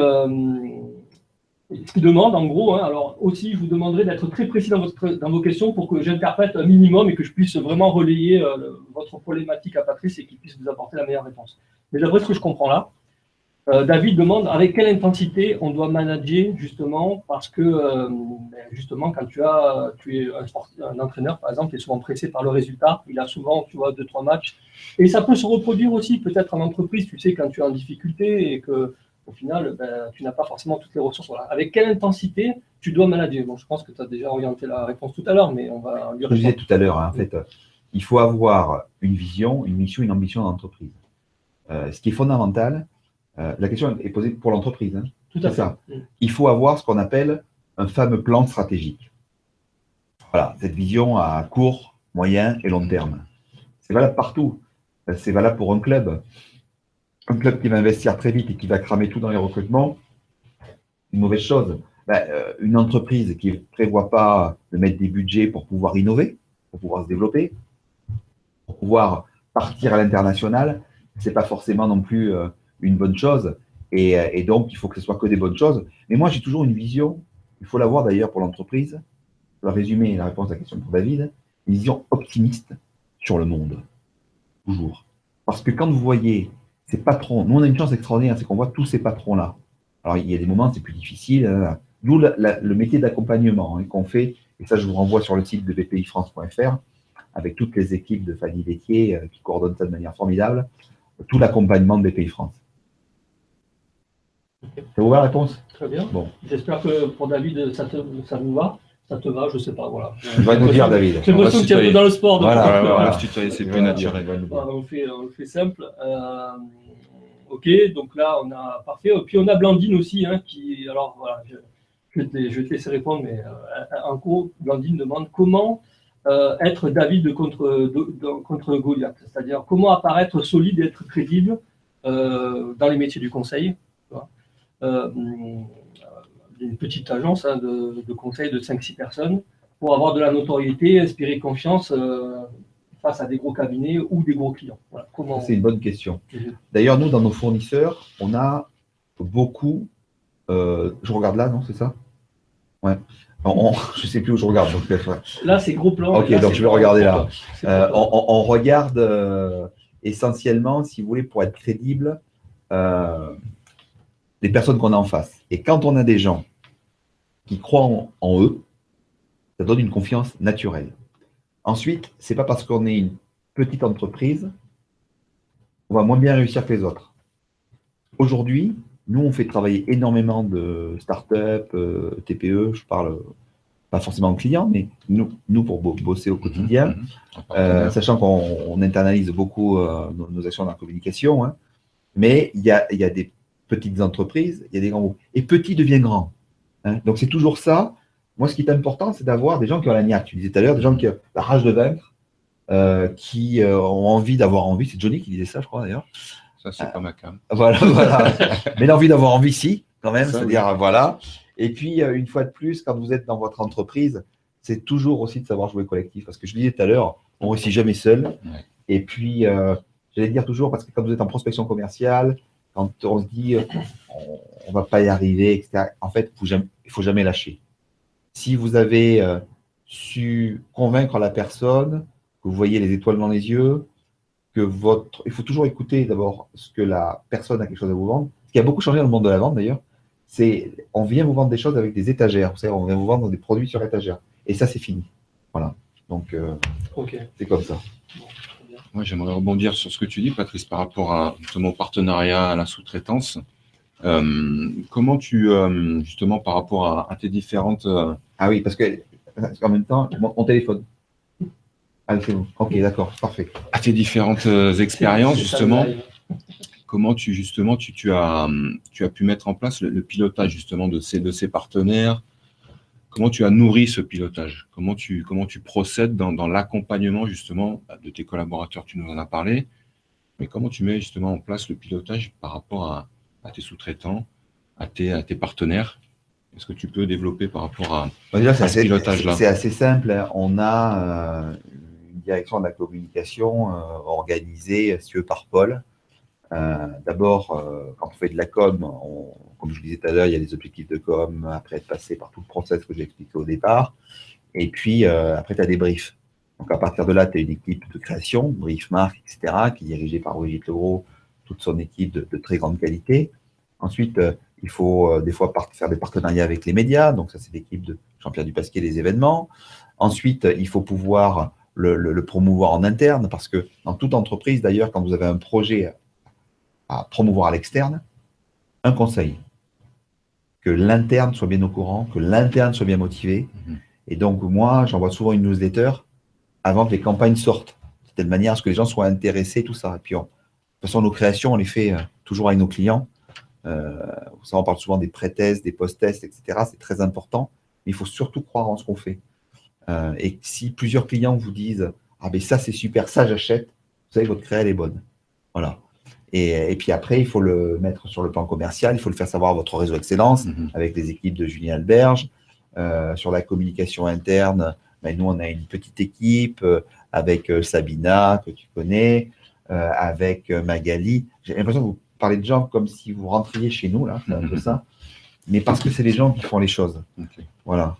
ce qui demande, en gros, alors aussi, je vous demanderai d'être très précis dans vos questions pour que j'interprète un minimum et que je puisse vraiment relayer votre problématique à Patrice et qu'il puisse vous apporter la meilleure réponse. Mais d'après ce que je comprends là, David demande avec quelle intensité on doit manager, justement, parce que, justement, quand tu es un entraîneur, par exemple, qui est souvent pressé par le résultat, il a souvent, tu vois, 2-3 matchs, et ça peut se reproduire aussi, peut-être en entreprise, tu sais, quand tu es en difficulté et que, au final, tu n'as pas forcément toutes les ressources. Voilà. Avec quelle intensité tu dois manager? Bon, je pense que tu as déjà orienté la réponse tout à l'heure, mais on va lui Je disais répondre. tout à l'heure, en fait, il faut avoir une vision, une mission, une ambition d'entreprise. Ce qui est fondamental, la question est posée pour l'entreprise. Hein. Tout à C'est fait. ça. Il faut avoir ce qu'on appelle un fameux plan stratégique. Voilà, cette vision à court, moyen et long terme. C'est valable partout. C'est valable pour un club. Un club qui va investir très vite et qui va cramer tout dans les recrutements, une mauvaise chose. Une entreprise qui ne prévoit pas de mettre des budgets pour pouvoir innover, pour pouvoir se développer, pour pouvoir partir à l'international, ce n'est pas forcément non plus une bonne chose. Et donc, il faut que ce soit que des bonnes choses. Mais moi, j'ai toujours une vision, il faut l'avoir d'ailleurs pour l'entreprise, pour résumer la réponse à la question pour David, une vision optimiste sur le monde. Toujours. Parce que quand vous voyez ces patrons, nous on a une chance extraordinaire, c'est qu'on voit tous ces patrons-là. Alors il y a des moments, c'est plus difficile, d'où le métier d'accompagnement qu'on fait, et ça je vous renvoie sur le site de bpifrance.fr, avec toutes les équipes de Fanny Laitier qui coordonnent ça de manière formidable, tout l'accompagnement de BPI France. Ça vous va la réponse? Très bien. Bon. J'espère que pour David, ça vous va. Ça te va, je ne sais pas. Voilà. Tu vas nous dire, David. J'ai l'impression que tu es un peu dans le sport. Donc Voilà. C'est plus naturel. On le fait simple. Ok, donc là, on a parfait. Puis on a Blandine aussi, qui. Alors voilà, je vais te laisser répondre, mais en gros, Blandine demande comment être David contre Goliath, c'est-à-dire comment apparaître solide et être crédible dans les métiers du conseil. Une petite agence de conseil de 5-6 personnes pour avoir de la notoriété, inspirer confiance face à des gros cabinets ou des gros clients. Voilà. C'est une bonne question. D'ailleurs, nous, dans nos fournisseurs, on a beaucoup. Je regarde là, non, c'est ça? Ouais. Je ne sais plus où je regarde. Donc, là, c'est gros plan. Ok, donc je vais regarder là. On regarde essentiellement, si vous voulez, pour être crédible, les personnes qu'on a en face. Et quand on a des gens qui croient en eux, ça donne une confiance naturelle. Ensuite, ce n'est pas parce qu'on est une petite entreprise qu'on va moins bien réussir que les autres. Aujourd'hui, nous, on fait travailler énormément de start-up, TPE, je parle pas forcément de clients, mais nous pour bosser au quotidien, sachant qu'on internalise beaucoup nos actions dans la communication, hein, mais il y a des petites entreprises, il y a des grands groupes. Et petit devient grand. Hein. Donc, c'est toujours ça. Moi, ce qui est important, c'est d'avoir des gens qui ont la niaque. Tu disais tout à l'heure, des gens qui ont la rage de vaincre, qui ont envie d'avoir envie. C'est Johnny qui disait ça, je crois, d'ailleurs. Ça, c'est pas ma cam. Voilà. Mais l'envie d'avoir envie, si, quand même. C'est-à-dire, oui. Voilà. Et puis, une fois de plus, quand vous êtes dans votre entreprise, c'est toujours aussi de savoir jouer collectif. Parce que je disais tout à l'heure, on ne réussit jamais seul. Ouais. Et puis, j'allais dire toujours, parce que quand vous êtes en prospection commerciale, quand on se dit on ne va pas y arriver, etc., en fait, il ne faut jamais lâcher. Si vous avez su convaincre la personne, que vous voyez les étoiles dans les yeux, il faut toujours écouter d'abord ce que la personne a quelque chose à vous vendre. Ce qui a beaucoup changé dans le monde de la vente d'ailleurs, c'est on vient vous vendre des choses avec des étagères. Vous savez, on vient vous vendre des produits sur étagère. Et ça, c'est fini. Voilà. Donc, c'est comme ça. Moi, j'aimerais rebondir sur ce que tu dis, Patrice, par rapport à mon partenariat à la sous-traitance. Comment tu, justement, par rapport à tes différentes… Ah oui, parce qu'en même temps, mon téléphone. Ah, c'est bon. Ok, d'accord, parfait. À tes différentes expériences, justement, comment tu as pu mettre en place le pilotage, justement, de ces partenaires? Comment tu as nourri ce pilotage? Comment tu procèdes dans l'accompagnement, justement, de tes collaborateurs? Tu nous en as parlé, mais comment tu mets, justement, en place le pilotage par rapport à tes sous-traitants, tes partenaires. Est-ce que tu peux développer par rapport à Déjà, ce pilotage-là? c'est assez simple, hein. On a une direction de la communication organisée, si tu veux, par pôle. D'abord, quand on fait de la com, comme je vous disais tout à l'heure, il y a des objectifs de com, après être passé par tout le process que j'ai expliqué au départ. Et puis, après, tu as des briefs. Donc, à partir de là, tu as une équipe de création, brief, marque, etc., qui est dirigée par Brigitte Leroux, toute son équipe de très grande qualité. Ensuite, il faut des fois faire des partenariats avec les médias. Donc, ça, c'est l'équipe de Jean-Pierre Dupasquier des événements. Ensuite, il faut pouvoir le promouvoir en interne, parce que dans toute entreprise, d'ailleurs, quand vous avez un projet à promouvoir à l'externe, un conseil, que l'interne soit bien au courant, que l'interne soit bien motivé. Et donc, moi, j'envoie souvent une newsletter avant que les campagnes sortent, de telle manière à ce que les gens soient intéressés, tout ça. Et puis, de toute façon, nos créations, on les fait toujours avec nos clients. Ça, on parle souvent des pré-tests, des post-tests, etc. C'est très important. Mais il faut surtout croire en ce qu'on fait. Et si plusieurs clients vous disent « Ah, ben ça, c'est super, ça, j'achète », vous savez que votre créa, elle est bonne. Voilà. Et puis après, il faut le mettre sur le plan commercial, il faut le faire savoir à votre réseau excellence, avec les équipes de Julien Alberge. Sur la communication interne, ben, nous, on a une petite équipe avec Sabina, que tu connais, avec Magali. J'ai l'impression que vous parlez de gens comme si vous rentriez chez nous, là, c'est un peu ça. Mais parce que c'est les gens qui font les choses. Okay. Voilà.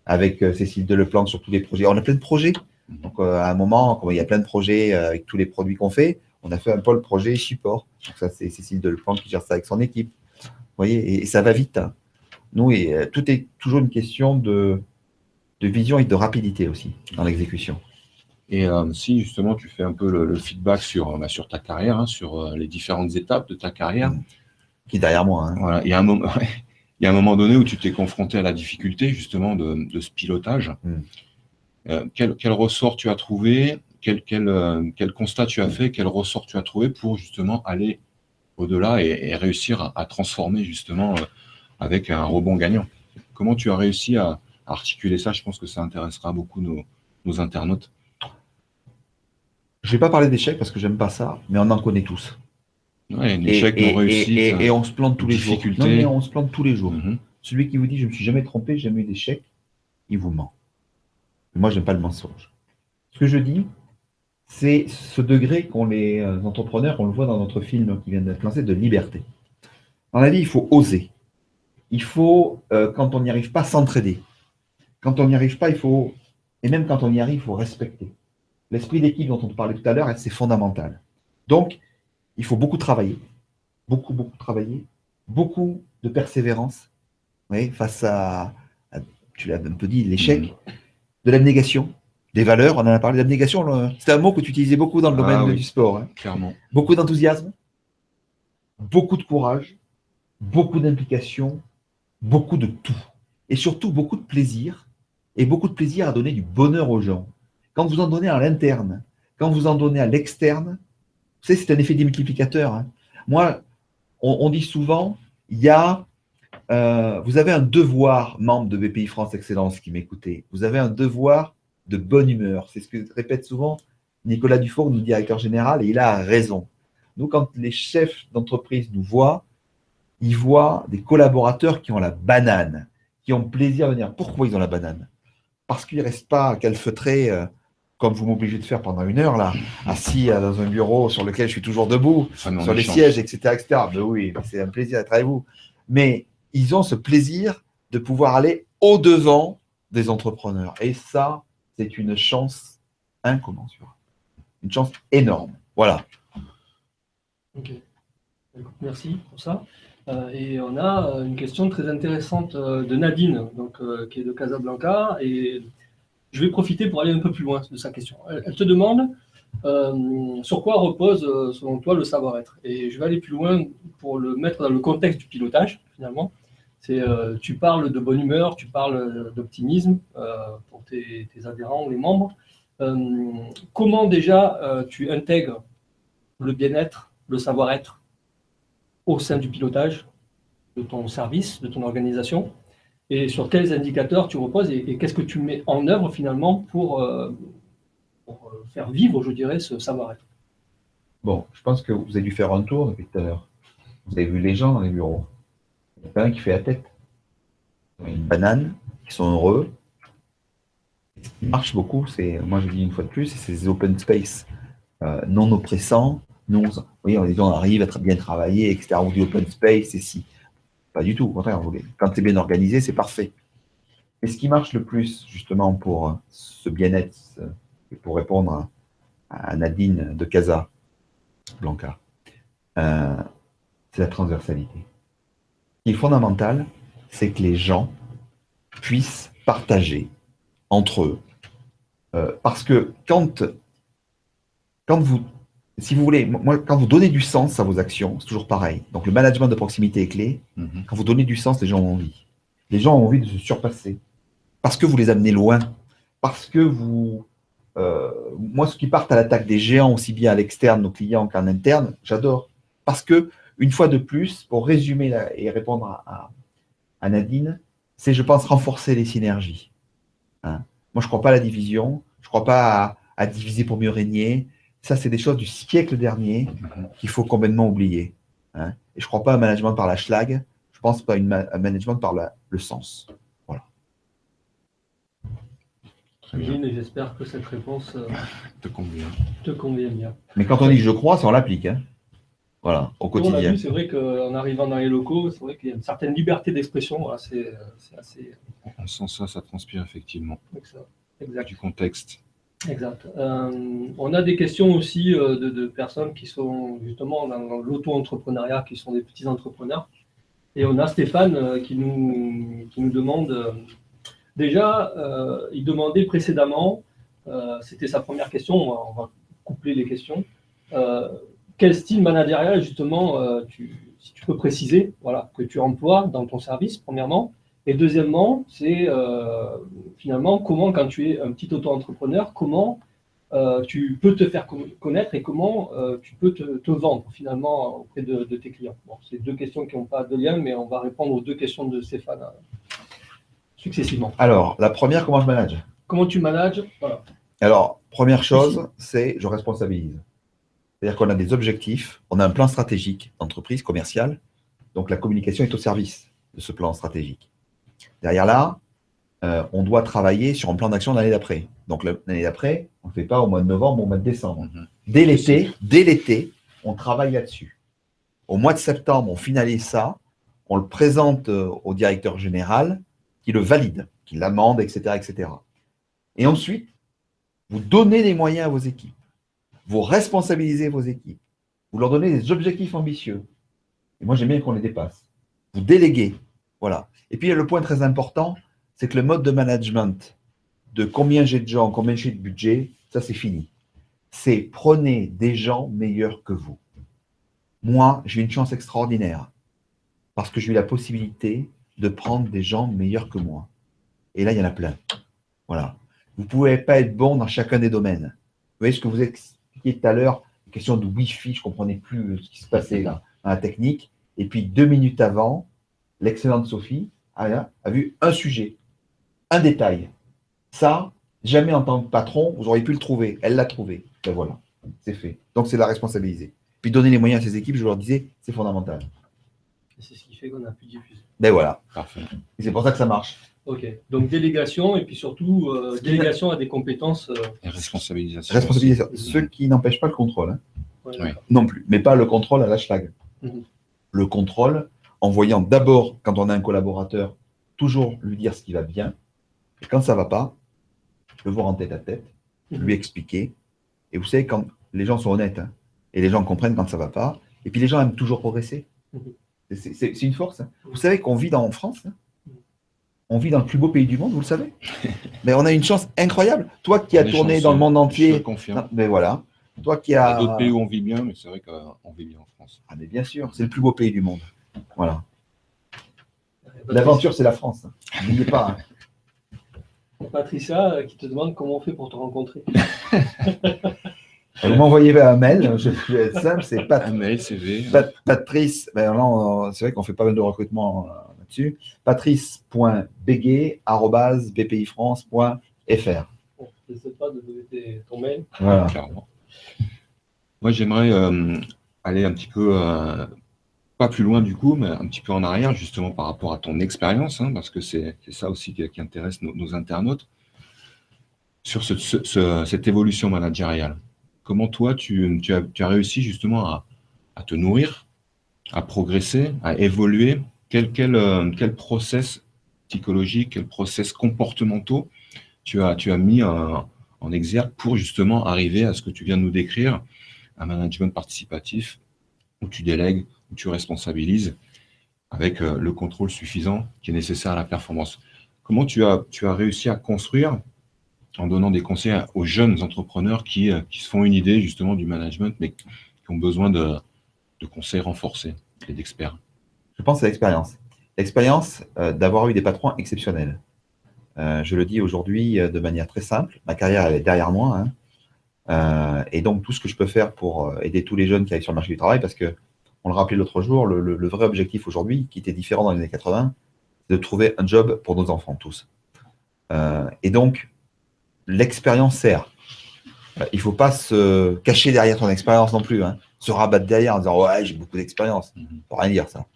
Avec Cécile Deleplanque sur tous les projets. On a plein de projets. Donc, à un moment, comme il y a plein de projets avec tous les produits qu'on fait, on a fait un pôle projet support. Donc, ça, c'est Cécile Deleplanque qui gère ça avec son équipe. Vous voyez, et ça va vite. Hein. Nous, tout est toujours une question de vision et de rapidité aussi dans l'exécution. Et si justement tu fais un peu le feedback sur ta carrière, hein, sur les différentes étapes de ta carrière. Qui est derrière moi. Hein. Voilà, il y a un moment donné où tu t'es confronté à la difficulté justement de ce pilotage. Quel ressort tu as trouvé, quel constat tu as fait, quel ressort tu as trouvé pour justement aller au-delà et réussir à transformer justement avec un rebond gagnant. Comment tu as réussi à articuler ça? Je pense que ça intéressera beaucoup nos internautes. Je ne vais pas parler d'échec parce que j'aime pas ça, mais on en connaît tous. Ouais, un échec, non réussite. Et on se plante tous les jours. Non, mais on se plante tous les jours. Celui qui vous dit « je ne me suis jamais trompé, j'ai jamais eu d'échec », il vous ment. Moi, je n'aime pas le mensonge. Ce que je dis, c'est ce degré qu'ont les entrepreneurs, on le voit dans notre film qui vient d'être lancé, de liberté. Dans la vie, il faut oser. Il faut, quand on n'y arrive pas, s'entraider. Quand on n'y arrive pas, il faut, et même quand on y arrive, il faut respecter. L'esprit d'équipe dont on parlait tout à l'heure, c'est fondamental. Donc, il faut beaucoup travailler, beaucoup travailler, beaucoup de persévérance, oui, face à, tu l'as un peu dit, l'échec, de l'abnégation, des valeurs, on en a parlé d'abnégation, c'était un mot que tu utilisais beaucoup dans le domaine du sport. Hein. Clairement. Beaucoup d'enthousiasme, beaucoup de courage, beaucoup d'implication, beaucoup de tout. Et surtout, beaucoup de plaisir, et beaucoup de plaisir à donner du bonheur aux gens. Quand vous en donnez à l'interne, quand vous en donnez à l'externe, vous savez, c'est un effet démultiplicateur. Hein. Moi, on dit souvent, il y a, vous avez un devoir, membre de BPI France Excellence qui m'écoutez, vous avez un devoir de bonne humeur. C'est ce que répète souvent Nicolas Dufour, notre directeur général, et il a raison. Nous, quand les chefs d'entreprise nous voient, ils voient des collaborateurs qui ont la banane, qui ont plaisir à venir. Pourquoi ils ont la banane? Parce qu'ils ne restent pas calfeutrés, comme vous m'obligez de faire pendant 1 heure, là, assis dans un bureau sur lequel je suis toujours debout, sur les sièges, etc. Ben oui, c'est un plaisir d'être avec vous. Mais ils ont ce plaisir de pouvoir aller au-devant des entrepreneurs. Et ça, c'est une chance incommensurable. Une chance énorme. Voilà. Ok. Merci pour ça. Et on a une question très intéressante de Nadine, donc, qui est de Casablanca. Et je vais profiter pour aller un peu plus loin de sa question. Elle te demande sur quoi repose, selon toi, le savoir-être. Et je vais aller plus loin pour le mettre dans le contexte du pilotage, finalement. Tu parles de bonne humeur, tu parles d'optimisme pour tes adhérents, les membres. Comment déjà tu intègres le bien-être, le savoir-être au sein du pilotage de ton service, de ton organisation, et sur quels indicateurs tu reposes et qu'est-ce que tu mets en œuvre finalement pour faire vivre, je dirais, ce savoir-être? Bon, je pense que vous avez dû faire un tour depuis tout à l'heure. Vous avez vu les gens dans les bureaux. Il y a quelqu'un qui fait la tête. Une banane, ils sont heureux. Ce qui marche beaucoup, c'est, moi je dis une fois de plus, c'est ces open space non oppressants. Oui, on arrive à bien travailler, etc. On dit open space, et si. Pas du tout, au contraire. Quand c'est bien organisé, c'est parfait. Et ce qui marche le plus, justement, pour ce bien-être, et pour répondre à Nadine de Casa Blanca, c'est la transversalité. Ce qui est fondamental, c'est que les gens puissent partager entre eux. Parce que quand vous, si vous voulez, moi, quand vous donnez du sens à vos actions, c'est toujours pareil. Donc le management de proximité est clé. Quand vous donnez du sens, les gens ont envie. Les gens ont envie de se surpasser. Parce que vous les amenez loin. Parce que vous... moi, ceux qui partent à l'attaque des géants, aussi bien à l'externe, nos clients, qu'en interne, j'adore. Parce que, une fois de plus, pour résumer et répondre à Nadine, c'est, je pense, renforcer les synergies. Hein. Moi, je ne crois pas à la division, je ne crois pas à diviser pour mieux régner. Ça, c'est des choses du siècle dernier qu'il faut complètement oublier. Hein. Et je ne crois pas à un management par la schlag, je pense pas à un management par le sens. Voilà. Lynn, et j'espère que cette réponse te convient bien. Mais quand on dit je crois, ça on l'applique. Hein. Voilà, au quotidien. On a vu, c'est vrai qu'en arrivant dans les locaux, c'est vrai qu'il y a une certaine liberté d'expression. Voilà, c'est assez. On sent ça transpire effectivement. Exact. Du contexte. Exact. On a des questions aussi de personnes qui sont justement dans l'auto-entrepreneuriat, qui sont des petits entrepreneurs. Et on a Stéphane qui nous demande, déjà, il demandait précédemment, c'était sa première question, on va coupler les questions, quel style managérial, justement, si tu peux préciser, voilà, que tu emploies dans ton service, premièrement. Et deuxièmement, c'est finalement comment, quand tu es un petit auto-entrepreneur, comment tu peux te faire connaître et comment tu peux te vendre finalement auprès de tes clients. Bon, c'est deux questions qui n'ont pas de lien, mais on va répondre aux deux questions de Stéphane successivement. Alors, la première, comment je manage? Comment tu manages? Voilà. Alors, première chose, c'est je responsabilise. C'est-à-dire qu'on a des objectifs, on a un plan stratégique d'entreprise commerciale, donc la communication est au service de ce plan stratégique. Derrière là, on doit travailler sur un plan d'action l'année d'après. Donc l'année d'après, on ne le fait pas au mois de novembre ou au mois de décembre. Dès l'été, on travaille là-dessus. Au mois de septembre, on finalise ça, on le présente au directeur général, qui le valide, qui l'amende, etc., etc. Et ensuite, vous donnez les moyens à vos équipes. Vous responsabilisez vos équipes. Vous leur donnez des objectifs ambitieux. Et moi, j'aime bien qu'on les dépasse. Vous déléguez. Voilà. Et puis, le point très important, c'est que le mode de management de combien j'ai de gens, combien j'ai de budget, ça, c'est fini. C'est prenez des gens meilleurs que vous. Moi, j'ai une chance extraordinaire parce que j'ai eu la possibilité de prendre des gens meilleurs que moi. Et là, il y en a plein. Voilà. Vous ne pouvez pas être bon dans chacun des domaines. Vous voyez ce que vous expliquiez tout à l'heure, la question de Wi-Fi, je ne comprenais plus ce qui se passait là, dans la technique. Et puis, 2 minutes avant, l'excellente Sophie a vu un sujet, un détail. Ça, jamais en tant que patron, vous auriez pu le trouver. Elle l'a trouvé. Ben voilà, c'est fait. Donc, c'est la responsabiliser. Puis, donner les moyens à ses équipes, je leur disais, c'est fondamental. Et c'est ce qui fait qu'on a pu diffuser. Ben voilà. Parfait. Et c'est pour ça que ça marche. Ok. Donc, délégation et puis surtout, délégation à des compétences. Et responsabilisation. Responsabilisation. Ce qui n'empêche pas le contrôle. Hein. Ouais, non plus. Mais pas le contrôle à la schlag. Le contrôle, en voyant d'abord, quand on a un collaborateur, toujours lui dire ce qui va bien. Et quand ça ne va pas, le voir en tête à tête, lui expliquer. Et vous savez, quand les gens sont honnêtes, hein, et les gens comprennent quand ça ne va pas, et puis les gens aiment toujours progresser. C'est une force. Hein. Vous savez qu'on vit en France, hein, on vit dans le plus beau pays du monde, vous le savez. Mais on a une chance incroyable. Toi qui as tourné dans le monde entier. Non, mais voilà. Toi qui Il y as. a d'autres pays où on vit bien, mais c'est vrai qu'on vit bien en France. Ah, mais bien sûr, c'est le plus beau pays du monde. Voilà. L'aventure, c'est la France. N'oubliez pas. Hein. Patricia qui te demande comment on fait pour te rencontrer. Vous m'envoyez un mail, je vais être simple, c'est un mail, CV. Patrice, ben là, c'est vrai qu'on fait pas mal de recrutement là-dessus. patrice.béguet@bpifrance.fr. Bon, n'hésite pas de donner ton mail. Voilà. Clairement. Moi, j'aimerais aller un petit peu pas plus loin du coup, mais un petit peu en arrière, justement par rapport à ton expérience, hein, parce que c'est ça aussi qui intéresse nos internautes, sur cette évolution managériale. Comment toi, tu as réussi justement à te nourrir, à progresser, à évoluer? Quel process psychologique, quel process comportementaux tu as mis en exergue pour justement arriver à ce que tu viens de nous décrire, un management participatif où tu délègues, où tu responsabilises avec le contrôle suffisant qui est nécessaire à la performance. Comment tu as réussi à construire en donnant des conseils aux jeunes entrepreneurs qui se font une idée justement du management, mais qui ont besoin de conseils renforcés et d'experts? Je pense à l'expérience. L'expérience d'avoir eu des patrons exceptionnels. Je le dis aujourd'hui de manière très simple. Ma carrière, elle est derrière moi. Et donc, tout ce que je peux faire pour aider tous les jeunes qui arrivent sur le marché du travail, parce que, on le rappelait l'autre jour, le vrai objectif aujourd'hui, qui était différent dans les années 80, c'est de trouver un job pour nos enfants, tous. Et donc, l'expérience sert. Il ne faut pas se cacher derrière son expérience non plus, hein. Se rabattre derrière en disant « ouais, j'ai beaucoup d'expérience ». Il ne faut rien dire ça.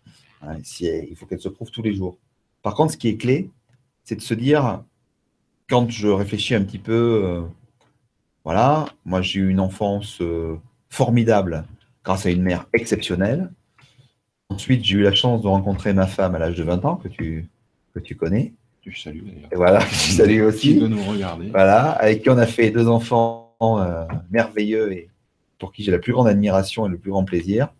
Il faut qu'elle se prouve tous les jours. Par contre, ce qui est clé, c'est de se dire, quand je réfléchis un petit peu, voilà, moi j'ai eu une enfance formidable grâce à une mère exceptionnelle. Ensuite, j'ai eu la chance de rencontrer ma femme à l'âge de 20 ans, que tu connais. Tu salues d'ailleurs. Et voilà, que tu salues aussi. Qui veut nous regarder. Voilà, avec qui on a fait 2 enfants merveilleux et pour qui j'ai la plus grande admiration et le plus grand plaisir.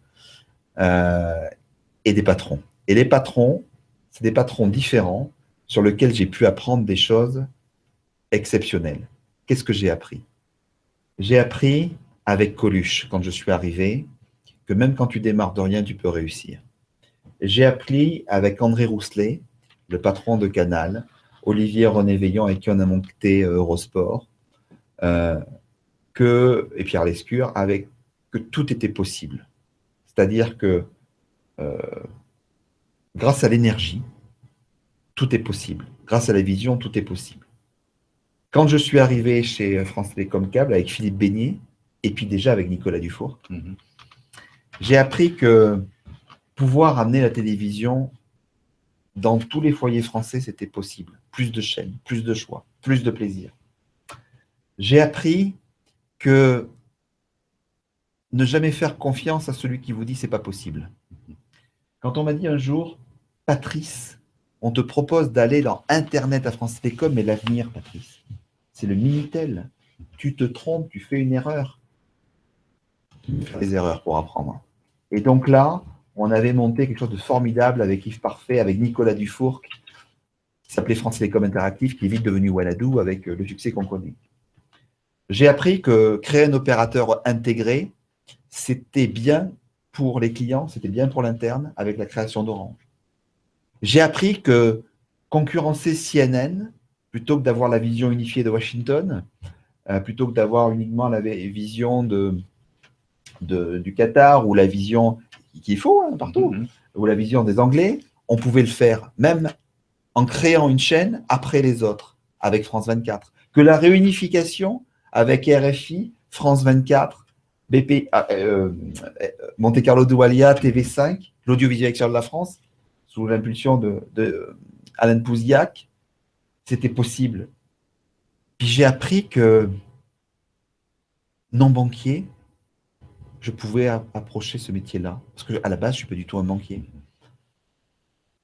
Et des patrons. Et les patrons, c'est des patrons différents sur lesquels j'ai pu apprendre des choses exceptionnelles. Qu'est-ce que j'ai appris? J'ai appris avec Coluche, quand je suis arrivé, que même quand tu démarres de rien, tu peux réussir. J'ai appris avec André Rousselet, le patron de Canal, Olivier René Veillon, avec qui on a monté Eurosport, et Pierre Lescure, que tout était possible. C'est-à-dire que grâce à l'énergie, tout est possible. Grâce à la vision, tout est possible. Quand je suis arrivé chez France Télécom Câble avec Philippe Beignet, et puis déjà avec Nicolas Dufour, j'ai appris que pouvoir amener la télévision dans tous les foyers français, c'était possible. Plus de chaînes, plus de choix, plus de plaisir. J'ai appris que ne jamais faire confiance à celui qui vous dit c'est pas possible. Quand on m'a dit un jour, Patrice, on te propose d'aller dans Internet à France Télécom, mais l'avenir, Patrice, c'est le Minitel. Tu te trompes, tu fais une erreur. Faire des erreurs pour apprendre. Et donc là, on avait monté quelque chose de formidable avec Yves Parfait, avec Nicolas Dufour, qui s'appelait France Télécom Interactive, qui est vite devenu Wanadoo avec le succès qu'on connaît. J'ai appris que créer un opérateur intégré, c'était bien pour les clients, c'était bien pour l'interne avec la création d'Orange. J'ai appris que concurrencer CNN, plutôt que d'avoir la vision unifiée de Washington, plutôt que d'avoir uniquement la vision du Qatar ou la vision qu'il faut partout, ou la vision des Anglais, on pouvait le faire même en créant une chaîne après les autres avec France 24. Que la réunification avec RFI, France 24, BP, Monte Carlo Doualiya, TV5, l'audiovisuel extérieur de la France, sous l'impulsion de Alain Pouziac, c'était possible. Puis j'ai appris que non banquier, je pouvais approcher ce métier-là. Parce qu'à la base, je ne suis pas du tout un banquier.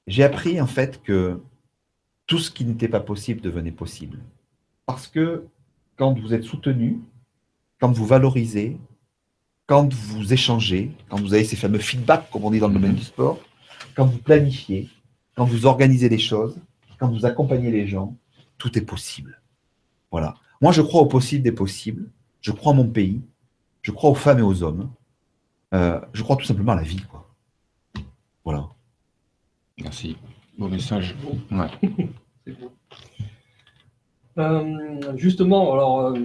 J'ai appris en fait que tout ce qui n'était pas possible devenait possible. Parce que quand vous êtes soutenu, quand vous valorisez, quand vous échangez, quand vous avez ces fameux feedbacks, comme on dit dans le domaine du sport, quand vous planifiez, quand vous organisez les choses, quand vous accompagnez les gens, tout est possible. Voilà. Moi, je crois au possible des possibles. Je crois à mon pays. Je crois aux femmes et aux hommes. Je crois tout simplement à la vie, quoi. Voilà. Merci. Beau message. Ouais. C'est beau. Justement, alors,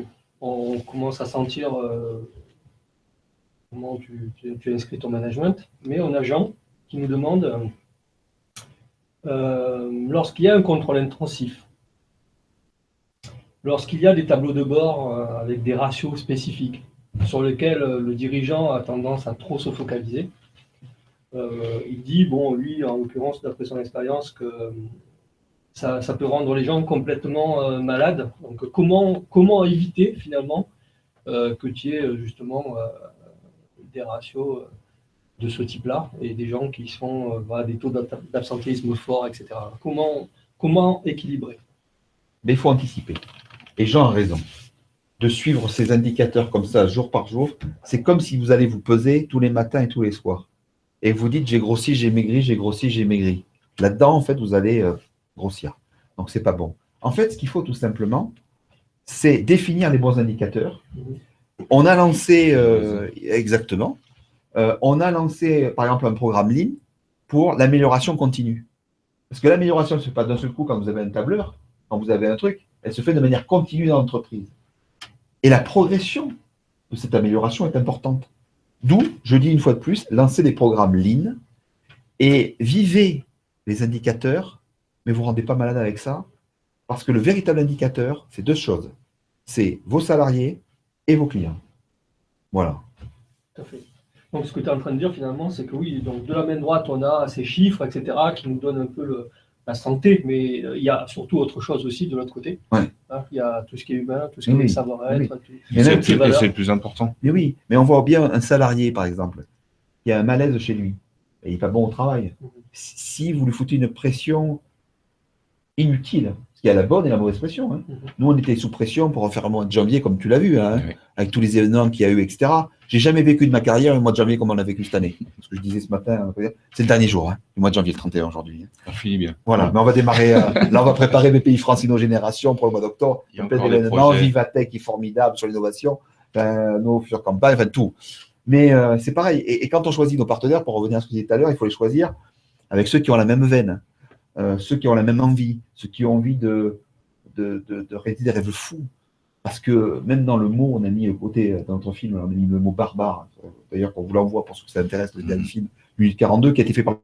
on commence à sentir comment tu as inscrit ton management, mais on a Jean qui nous demande lorsqu'il y a un contrôle intensif, lorsqu'il y a des tableaux de bord avec des ratios spécifiques sur lesquels le dirigeant a tendance à trop se focaliser, il dit, bon, lui, en l'occurrence, d'après son expérience, que ça peut rendre les gens complètement malades. Donc, comment éviter, finalement, que tu aies justement des ratios de ce type-là et des gens qui sont voilà, des taux d'absentéisme forts, etc. Comment équilibrer? Mais il faut anticiper. Et Jean a raison. De suivre ces indicateurs comme ça, jour par jour, c'est comme si vous allez vous peser tous les matins et tous les soirs. Et vous dites, j'ai grossi, j'ai maigri, j'ai grossi, j'ai maigri. Là-dedans, en fait, vous allez grossir. Donc, c'est pas bon. En fait, ce qu'il faut tout simplement, c'est définir les bons indicateurs. On a lancé, exactement, on a lancé, par exemple, un programme Lean pour l'amélioration continue. Parce que l'amélioration ne se fait pas d'un seul coup quand vous avez un tableur, quand vous avez un truc, elle se fait de manière continue dans l'entreprise. Et la progression de cette amélioration est importante. D'où, je dis une fois de plus, lancer des programmes Lean et vivez les indicateurs, mais vous ne rendez pas malade avec ça, parce que le véritable indicateur, c'est deux choses. C'est vos salariés et vos clients. Voilà. Tout à fait. Donc, ce que tu es en train de dire, finalement, c'est que oui, donc de la main droite, on a ces chiffres, etc., qui nous donnent un peu la santé, mais il y a surtout autre chose aussi de l'autre côté. Ouais. Hein, il y a tout ce qui est humain, tout ce qui est savoir-être. Oui. Et c'est le plus important. Mais oui, mais on voit bien un salarié, par exemple, qui a un malaise chez lui, et il n'est pas bon au travail. Si vous lui foutez une pression inutile, parce qu'il y a la bonne et la mauvaise pression. Hein. Nous, on était sous pression pour refaire un mois de janvier, comme tu l'as vu, hein, Oui. avec tous les événements qu'il y a eu, etc. J'ai jamais vécu de ma carrière un mois de janvier comme on l'a vécu cette année. Ce que je disais ce matin, c'est le dernier jour, hein, du mois de janvier, le 31 aujourd'hui. Ça finit bien. Voilà, mais on va démarrer. Là, on va préparer BPI France Innogénération pour le mois d'octobre. Il y a Plein encore des d'événements, projets. Vivatech qui est formidable sur l'innovation, nos futures campagnes, enfin tout. Mais c'est pareil. Et quand on choisit nos partenaires, pour revenir à ce que je disais tout à l'heure, il faut les choisir avec ceux qui ont la même veine, ceux qui ont la même envie, ceux qui ont envie de réaliser des rêves fous. Parce que même dans le mot, on a mis le côté, dans notre film, on a mis le mot barbare. D'ailleurs, qu'on vous l'envoie pour ceux que ça intéresse, le dernier film, 842, qui a été fait par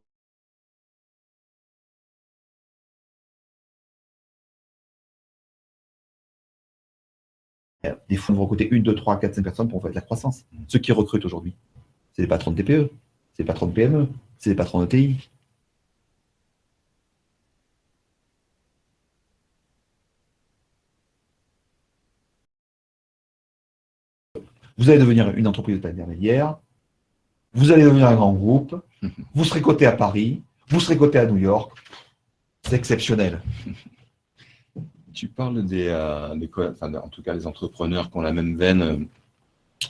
des fonds de recruter 1, 2, 3, 4, 5 personnes pour faire de la croissance. Ceux qui recrutent aujourd'hui, c'est les patrons de TPE, c'est les patrons de PME, c'est les patrons de TI. Vous allez devenir une entreprise de taille intermédiaire, vous allez devenir un grand groupe, vous serez coté à Paris, vous serez coté à New York. C'est exceptionnel. Tu parles en tout cas des entrepreneurs qui ont la même veine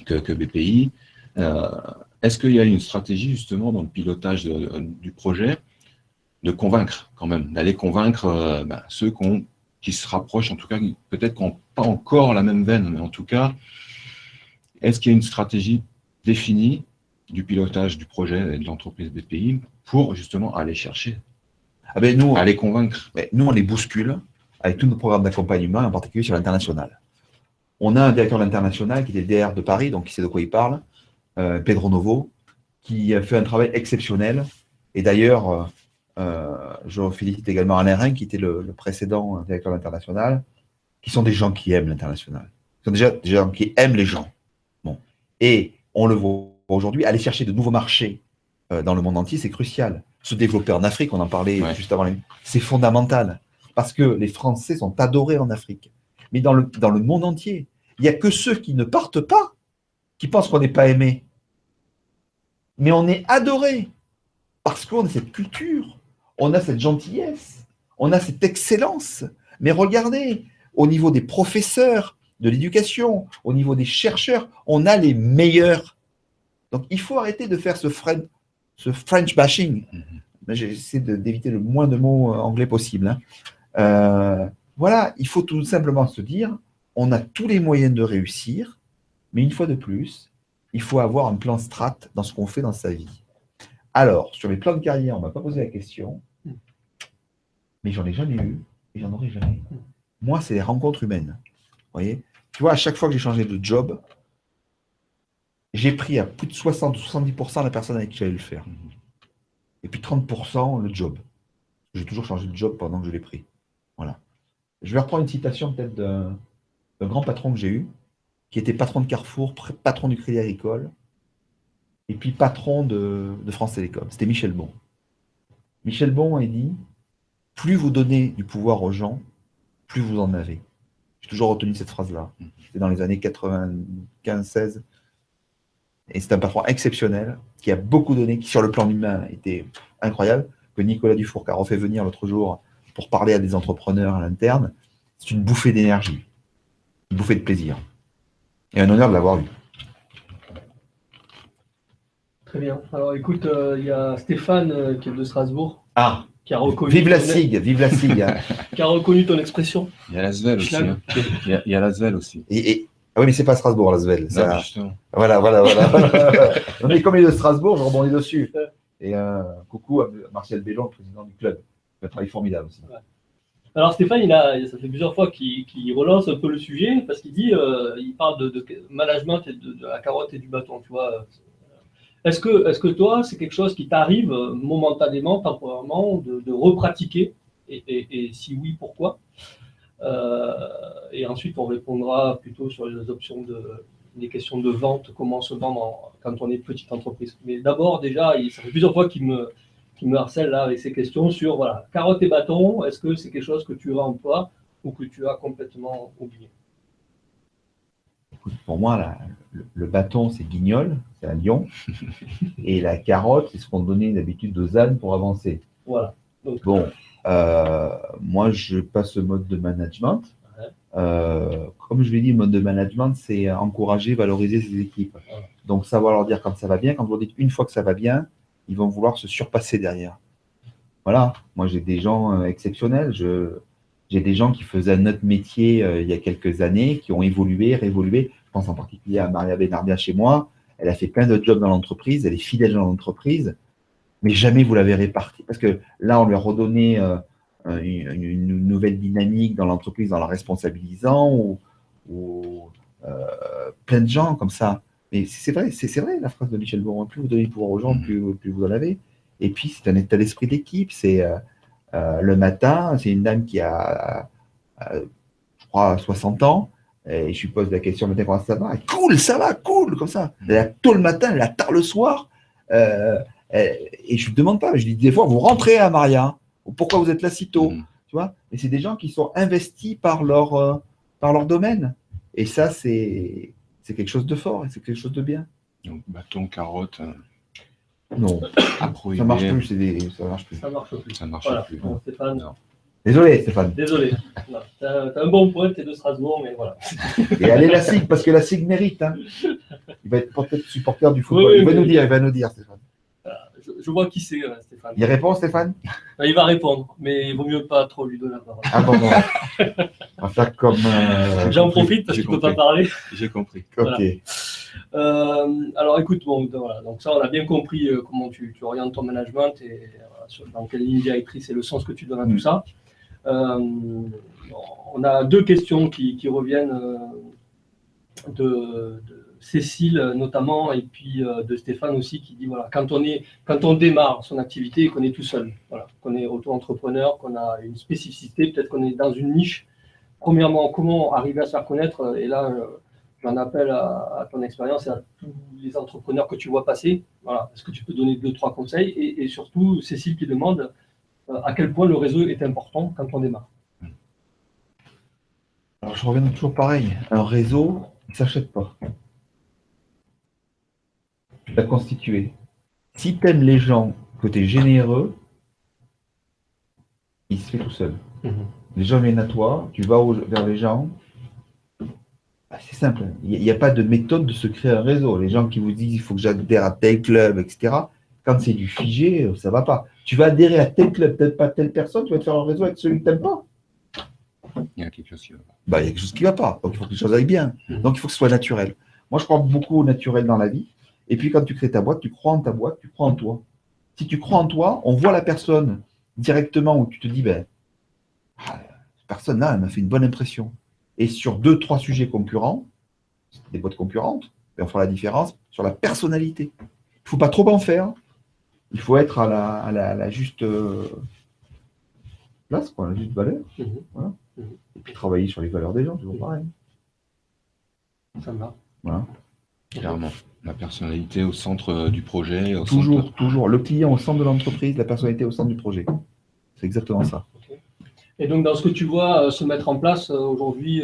que BPI. Est-ce qu'il y a une stratégie justement dans le pilotage du projet de convaincre quand même, d'aller convaincre ceux qui se rapprochent, en tout cas peut-être qui n'ont pas encore la même veine, mais en tout cas, est-ce qu'il y a une stratégie définie du pilotage du projet et de l'entreprise BPI pour justement aller chercher, aller convaincre? Nous, on les bouscule avec tous nos programmes d'accompagnement, en particulier sur l'international. On a un directeur de l'international qui était DR de Paris, donc qui sait de quoi il parle, Pedro Novo, qui a fait un travail exceptionnel. Et d'ailleurs, je félicite également Alain Rin, qui était le précédent directeur de l'international, qui sont des gens qui aiment l'international. Ce sont déjà des gens qui aiment les gens. Bon. Et on le voit aujourd'hui, aller chercher de nouveaux marchés dans le monde entier, c'est crucial. Se développer en Afrique, on en parlait juste avant, c'est fondamental. Parce que les Français sont adorés en Afrique. Mais dans le monde entier, il n'y a que ceux qui ne partent pas qui pensent qu'on n'est pas aimé. Mais on est adoré parce qu'on a cette culture, on a cette gentillesse, on a cette excellence. Mais regardez, au niveau des professeurs de l'éducation, au niveau des chercheurs, on a les meilleurs. Donc il faut arrêter de faire ce French bashing. J'essaie d'éviter le moins de mots anglais possible. Hein. Voilà, il faut tout simplement se dire, on a tous les moyens de réussir, mais une fois de plus, il faut avoir un plan strat dans ce qu'on fait dans sa vie. Alors, sur les plans de carrière, on ne m'a pas posé la question, mais j'en ai jamais eu, et j'en aurai jamais. Moi, c'est les rencontres humaines. Vous voyez, tu vois, à chaque fois que j'ai changé de job, j'ai pris à plus de 60 ou 70% la personne avec qui j'allais le faire. Et puis 30% le job. J'ai toujours changé de job pendant que je l'ai pris. Voilà. Je vais reprendre une citation peut-être d'un grand patron que j'ai eu, qui était patron de Carrefour, patron du Crédit Agricole. et puis patron de France Télécom. C'était Michel Bon. Michel Bon a dit, plus vous donnez du pouvoir aux gens, plus vous en avez. J'ai toujours retenu cette phrase-là. C'était dans les années 95-16. Et c'est un patron exceptionnel, qui a beaucoup donné, qui sur le plan humain était incroyable, que Nicolas Dufourc a refait venir l'autre jour pour parler à des entrepreneurs à l'interne. C'est une bouffée d'énergie, une bouffée de plaisir. Et un honneur de l'avoir eu. Très bien. Alors écoute, il y a Stéphane qui est de Strasbourg, Ah, qui a reconnu, vive la SIG, vive la SIG. Hein. qui a reconnu ton expression. Il y a l'Asvel aussi. Schlag. Hein. Il y a l'Asvel aussi. Ah oui, mais c'est pas Strasbourg, l'Asvel. Non, Ça... mais justement. Voilà. Non, mais comme il est de Strasbourg, je rebondis dessus. Et coucou à Martial Béjon, le président du club. Il fait un travail formidable aussi. Ouais. Alors Stéphane, ça fait plusieurs fois qu'il relance un peu le sujet, parce qu'il dit, il parle de management et de la carotte et du bâton, tu vois. Est-ce que toi, c'est quelque chose qui t'arrive momentanément, temporairement, de repratiquer, et si oui, pourquoi? Et ensuite, on répondra plutôt sur les options des questions de vente, comment se vendre quand on est petite entreprise. Mais d'abord, déjà, ça fait plusieurs fois qu'il me harcèle là avec ces questions sur voilà, carotte et bâton. Est-ce que c'est quelque chose que tu emploies ou que tu as complètement oublié? Écoute, pour moi, le bâton, c'est Guignol, c'est un lion. Et la carotte, c'est ce qu'on donnait d'habitude aux ânes pour avancer. Voilà. Donc, Bon, moi, je passe au mode de management. Comme je l'ai dit, le mode de management, c'est encourager, valoriser ses équipes. Voilà. Donc, savoir leur dire quand ça va bien. Quand vous leur dites une fois que ça va bien, ils vont vouloir se surpasser derrière. Voilà, moi, j'ai des gens exceptionnels. J'ai des gens qui faisaient notre métier il y a quelques années, qui ont évolué, réévolué. Je pense en particulier à Maria Benarbia chez moi. Elle a fait plein de jobs dans l'entreprise, elle est fidèle dans l'entreprise, mais jamais vous la verrez partir. Parce que là, on lui a redonné une nouvelle dynamique dans l'entreprise en la responsabilisant ou plein de gens comme ça. Mais c'est vrai la phrase de Michel Boron, plus vous donnez le pouvoir aux gens, plus vous en avez. Et puis, c'est un état d'esprit d'équipe. C'est le matin, c'est une dame qui a, je crois, 60 ans. Et je lui pose la question, maintenant, comment ça va? Cool, ça va, cool, comme ça. Elle a tôt le matin, elle a tard le soir. Et je ne me demande pas, je dis des fois, vous rentrez à Maria. Pourquoi vous êtes là si tôt? Tu vois? Et c'est des gens qui sont investis par leur domaine. Et ça, c'est quelque chose de fort et c'est quelque chose de bien. Donc, bâton, carotte. Non, ça marche plus, ça marche plus. ça marche plus. Ça marche Voilà. plus. Bon, Stéphane. Non. Désolé, Stéphane. Désolé. Tu as un bon point, tu es de Strasbourg, mais voilà. Et allez la SIG, parce que la SIG mérite. Hein. Il va être peut-être supporter du football. Oui, il va nous dire, Stéphane. Je vois qui c'est, Stéphane. Il répond, Stéphane? Il va répondre, mais il vaut mieux pas trop lui donner la parole. Ah bon. On va faire comme. J'en profite parce que tu ne peux pas parler. J'ai compris. Ok. Voilà. Alors écoute, bon, voilà, donc ça on a bien compris comment tu orientes ton management et dans quelle ligne directrice et le sens que tu donnes à tout ça. On a deux questions qui reviennent de Cécile notamment et puis de Stéphane aussi qui dit voilà, quand on démarre son activité et qu'on est tout seul, voilà, qu'on est auto-entrepreneur, qu'on a une spécificité, peut-être qu'on est dans une niche. Premièrement, comment arriver à se faire connaître? Et là, j'en appelle à ton expérience et à tous les entrepreneurs que tu vois passer. Voilà. Est-ce que tu peux donner 2-3 conseils? Et surtout, Cécile qui demande à quel point le réseau est important quand on démarre. Alors, je reviens toujours pareil. Un réseau, il ne s'achète pas. Tu l'as constitué. Si tu aimes les gens, que tu es généreux, il se fait tout seul. Les gens viennent à toi, tu vas vers les gens. C'est simple. Il n'y a pas de méthode de se créer un réseau. Les gens qui vous disent il faut que j'adhère à tel club, etc. Quand c'est du figé, ça ne va pas. Tu vas adhérer à tel club, peut-être pas telle personne, tu vas te faire un réseau avec celui que tu n'aimes pas. Il y a quelque chose qui va pas. Il y a quelque chose qui ne va pas. Donc il faut que les choses aillent bien. Donc il faut que ce soit naturel. Moi, je crois beaucoup au naturel dans la vie. Et puis quand tu crées ta boîte, tu crois en ta boîte, tu crois en toi. Si tu crois en toi, on voit la personne directement où tu te dis, cette personne-là, elle m'a fait une bonne impression. Et sur 2-3 sujets concurrents, des boîtes concurrentes, on fera la différence sur la personnalité. Il ne faut pas trop en faire. Il faut être à la juste place, quoi, la juste valeur. Voilà. Et puis travailler sur les valeurs des gens, toujours pareil. Ça me va. Voilà. Clairement. La personnalité au centre du projet. Toujours, toujours. Le client au centre de l'entreprise, la personnalité au centre du projet. C'est exactement ça. Ok. Et donc, dans ce que tu vois se mettre en place aujourd'hui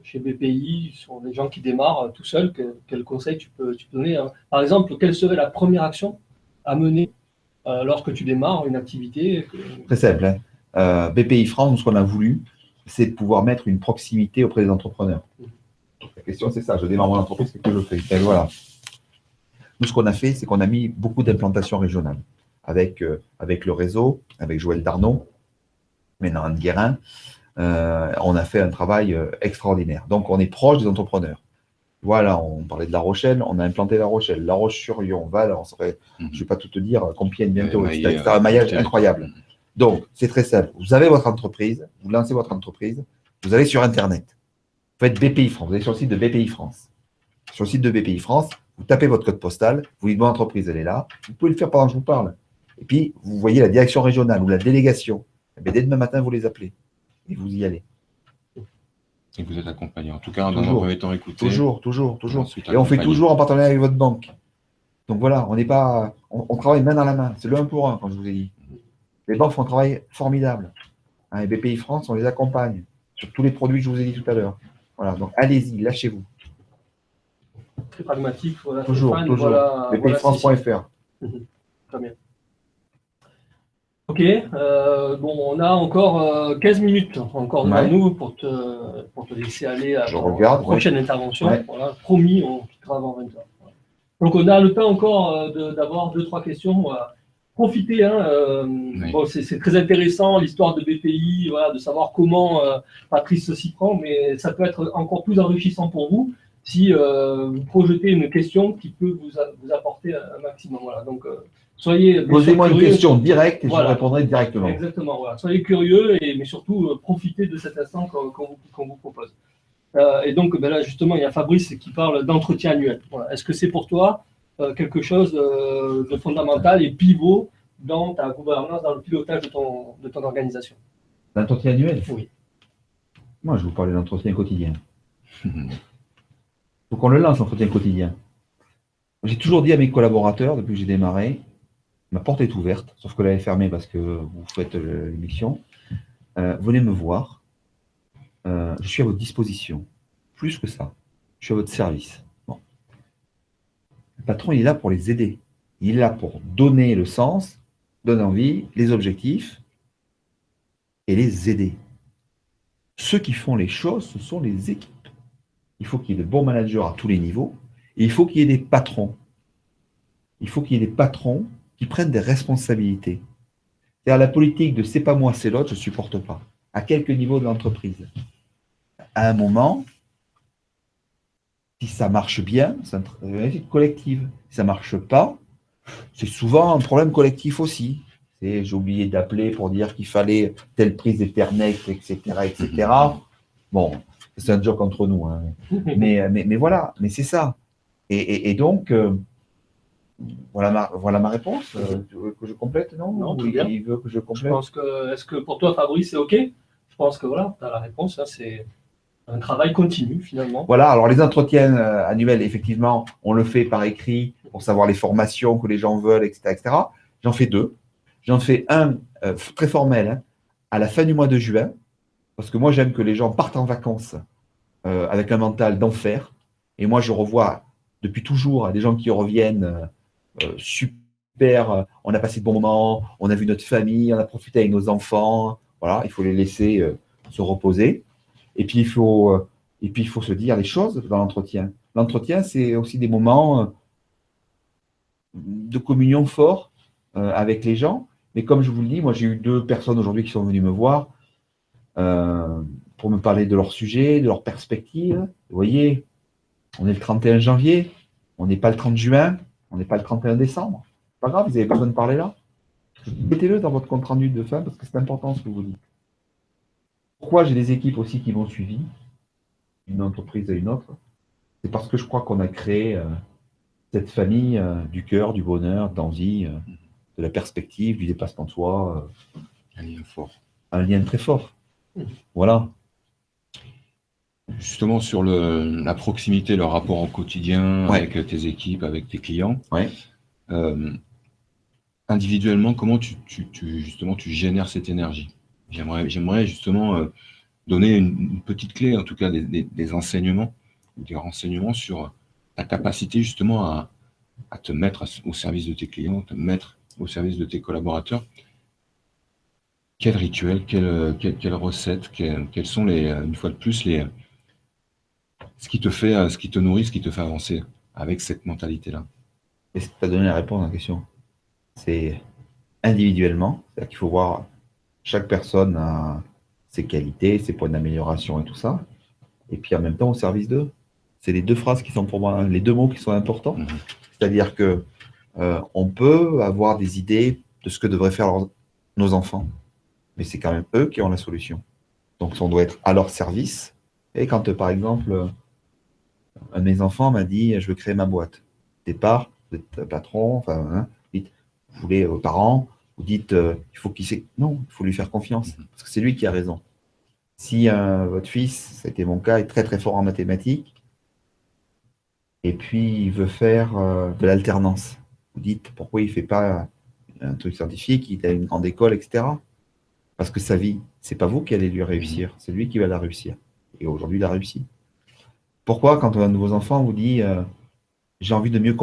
chez BPI, sur les gens qui démarrent tout seuls, quel conseil tu peux donner, hein? Par exemple, quelle serait la première action à mener lorsque tu démarres une activité Très simple. Hein. BPI France, ce qu'on a voulu, c'est de pouvoir mettre une proximité auprès des entrepreneurs. La question, c'est ça. Je démarre mon entreprise, qu'est-ce que je fais? Et voilà. Nous, ce qu'on a fait, c'est qu'on a mis beaucoup d'implantations régionales avec le réseau, avec Joël Darnaud, maintenant Anne Guérin. On a fait un travail extraordinaire. Donc, on est proche des entrepreneurs. Voilà, on parlait de La Rochelle, on a implanté La Rochelle, La Roche-sur-Yon, Valence, je ne vais pas tout te dire, Compiègne bientôt, etc. Un maillage incroyable. Donc, c'est très simple. Vous avez votre entreprise, vous lancez votre entreprise, vous allez sur Internet. Vous faites BPI France, vous allez sur le site de BPI France. Sur le site de BPI France, vous tapez votre code postal, vous dites mon entreprise, elle est là. Vous pouvez le faire pendant que je vous parle. Et puis, vous voyez la direction régionale ou la délégation. Et bien, dès demain matin, vous les appelez et vous y allez. Et vous êtes accompagné. En tout cas, dans un premier temps, écouté. Toujours. Et on fait toujours en partenariat avec votre banque. Donc voilà, on travaille main dans la main. C'est le 1 pour 1, quand je vous ai dit. Les banques font un travail formidable. Hein, et BPI France, on les accompagne sur tous les produits que je vous ai dit tout à l'heure. Voilà, donc allez-y, lâchez-vous. Très pragmatique. Voilà, toujours. BPIFrance.fr. Très bien. Ok, bon, on a encore 15 minutes encore devant nous pour te laisser aller à la prochaine intervention. Ouais. Voilà, promis, on quittera avant 20h. Donc, on a le temps encore d'avoir 2-3 questions. Voilà. Profitez, hein, bon, c'est très intéressant l'histoire de BPI, voilà, de savoir comment Patrice s'y prend, mais ça peut être encore plus enrichissant pour vous si vous projetez une question qui peut vous apporter un maximum. Voilà. Donc, posez-moi une question directe et je vous répondrai directement. Exactement. Voilà. Soyez curieux, mais surtout profitez de cet instant qu'on vous propose. Et donc là, justement, il y a Fabrice qui parle d'entretien annuel. Voilà. Est-ce que c'est pour toi quelque chose de fondamental et pivot dans ta gouvernance, dans le pilotage de ton organisation? L'entretien annuel? Oui. Moi, je vous parlais d'entretien quotidien. Il faut qu'on le lance, l'entretien quotidien. J'ai toujours dit à mes collaborateurs, depuis que j'ai démarré, ma porte est ouverte, sauf que là, elle est fermée parce que vous faites l'émission. Venez me voir. Je suis à votre disposition. Plus que ça, je suis à votre service. Bon. Le patron, il est là pour les aider. Il est là pour donner le sens, donner envie, les objectifs et les aider. Ceux qui font les choses, ce sont les équipes. Il faut qu'il y ait de bons managers à tous les niveaux et il faut qu'il y ait des patrons. Il faut qu'il y ait des patrons qui prennent des responsabilités. C'est-à-dire la politique de c'est pas moi, c'est l'autre, je ne supporte pas. À quelques niveaux de l'entreprise. À un moment, si ça marche bien, c'est une réussite collective. Si ça ne marche pas, c'est souvent un problème collectif aussi. J'ai oublié d'appeler pour dire qu'il fallait telle prise d'Ethernet, etc., etc. Bon, c'est un joke entre nous. Hein. Mais voilà, mais c'est ça. Et donc, voilà ma réponse. Tu veux que je complète, non? Non, tout bien. Il veut que je complète. Je pense que, est-ce que pour toi, Fabrice, c'est OK? Je pense que voilà, tu as la réponse. Hein, c'est un travail continu, finalement. Voilà, alors les entretiens annuels, effectivement, on le fait par écrit pour savoir les formations que les gens veulent, etc. etc. J'en fais 2. J'en fais un très formel hein, à la fin du mois de juin, parce que moi, j'aime que les gens partent en vacances avec un mental d'enfer. Et moi, je revois depuis toujours des gens qui reviennent super, on a passé de bons moments, on a vu notre famille, on a profité avec nos enfants. Voilà, il faut les laisser se reposer. Et puis, il faut se dire les choses dans l'entretien. L'entretien, c'est aussi des moments de communion forts avec les gens. Mais comme je vous le dis, moi, j'ai eu 2 personnes aujourd'hui qui sont venues me voir pour me parler de leur sujet, de leur perspective. Vous voyez, on est le 31 janvier, on n'est pas le 30 juin, on n'est pas le 31 décembre. Pas grave, vous avez besoin de parler là. Mettez-le dans votre compte-rendu de fin parce que c'est important ce que vous dites. Pourquoi j'ai des équipes aussi qui m'ont suivi, d'une entreprise à une autre? C'est parce que je crois qu'on a créé cette famille du cœur, du bonheur, d'envie, de la perspective, du dépassement de soi. Un lien fort. Un lien très fort. Voilà. justement sur la proximité, le rapport au quotidien Ouais. avec tes équipes, avec tes clients. Ouais. Individuellement, comment justement tu génères cette énergie? J'aimerais justement donner une petite clé, en tout cas des enseignements, des renseignements sur ta capacité justement à te mettre au service de tes clients, te mettre au service de tes collaborateurs. Quel rituel, quelle recette, quels sont une fois de plus, ce qui te fait, ce qui te nourrit, ce qui te fait avancer avec cette mentalité-là? Et tu as donné la réponse à la question. C'est individuellement, c'est-à-dire qu'il faut voir chaque personne a ses qualités, ses points d'amélioration et tout ça. Et puis en même temps au service d'eux. C'est les deux phrases qui sont pour moi, les deux mots qui sont importants. Mhm. C'est-à-dire que on peut avoir des idées de ce que devraient faire nos enfants, mais c'est quand même eux qui ont la solution. Donc on doit être à leur service. Et quand par exemple, un de mes enfants m'a dit je veux créer ma boîte. Au départ, vous êtes patron, enfin, hein, dites, vous voulez aux parents, vous dites il faut qu'il sait. Non, il faut lui faire confiance, parce que c'est lui qui a raison. Si votre fils, ça a été mon cas, est très très fort en mathématiques, et puis il veut faire de l'alternance, vous dites pourquoi il ne fait pas un truc scientifique, il a une grande école, etc. Parce que sa vie, c'est pas vous qui allez lui réussir, c'est lui qui va la réussir. Et aujourd'hui, il a réussi. Pourquoi, quand un de vos enfants vous dit j'ai envie de mieux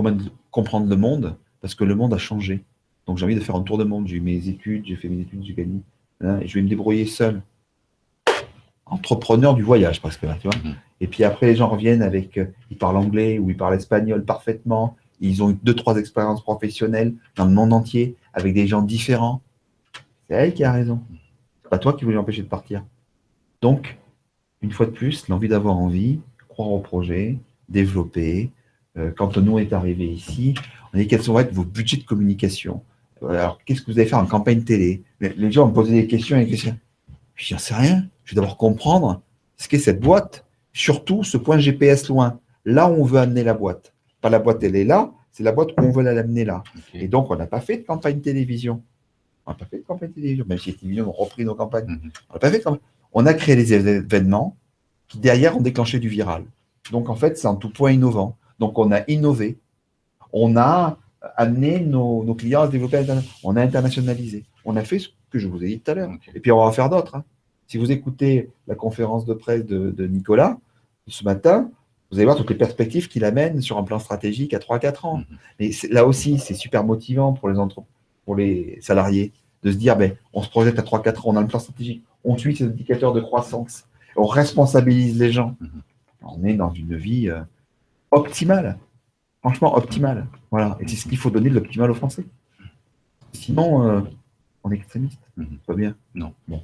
comprendre le monde, parce que le monde a changé. Donc j'ai envie de faire un tour de monde, j'ai eu mes études, j'ai fait mes études, j'ai gagné, hein, et je vais me débrouiller seul. Entrepreneur du voyage, presque là, tu vois. Et puis après, les gens reviennent avec, ils parlent anglais ou ils parlent espagnol parfaitement, ils ont eu 2-3 expériences professionnelles dans le monde entier, avec des gens différents. C'est elle qui a raison. C'est pas toi qui voulais l'empêcher de partir. Donc, une fois de plus, l'envie d'avoir envie, croire au projet, développer. Quand nous est arrivé ici, on a dit quels vont être vos budgets de communication. Alors, qu'est-ce que vous allez faire en campagne télé? Les gens me posaient des questions et des questions. Je n'en sais rien. Je vais d'abord comprendre ce qu'est cette boîte, surtout ce point GPS loin, là où on veut amener la boîte. Pas la boîte, elle est là, c'est la boîte où on veut l'amener là. Okay. Et donc, on n'a pas fait de campagne télévision. On n'a pas fait de campagne télévision, même si les télévisions ont repris nos campagnes. On n'a pas fait de campagne. On a créé des événements qui, derrière, ont déclenché du viral. Donc, en fait, c'est en tout point innovant. Donc, on a innové. On a amené nos clients à se développer. On a internationalisé. On a fait ce que je vous ai dit tout à l'heure. Okay. Et puis, on va en faire d'autres. Hein. Si vous écoutez la conférence de presse de Nicolas ce matin, vous allez voir toutes les perspectives qu'il amène sur un plan stratégique à 3-4 ans. Mais là aussi, c'est super motivant pour les salariés de se dire, ben, on se projette à 3-4 ans, on a un plan stratégique, on suit ces indicateurs de croissance, on responsabilise les gens. On est dans une vie optimale, franchement optimale. Voilà. Et c'est ce qu'il faut donner de l'optimal aux Français. Sinon, on est extrémiste. Pas bien. Non. Bon.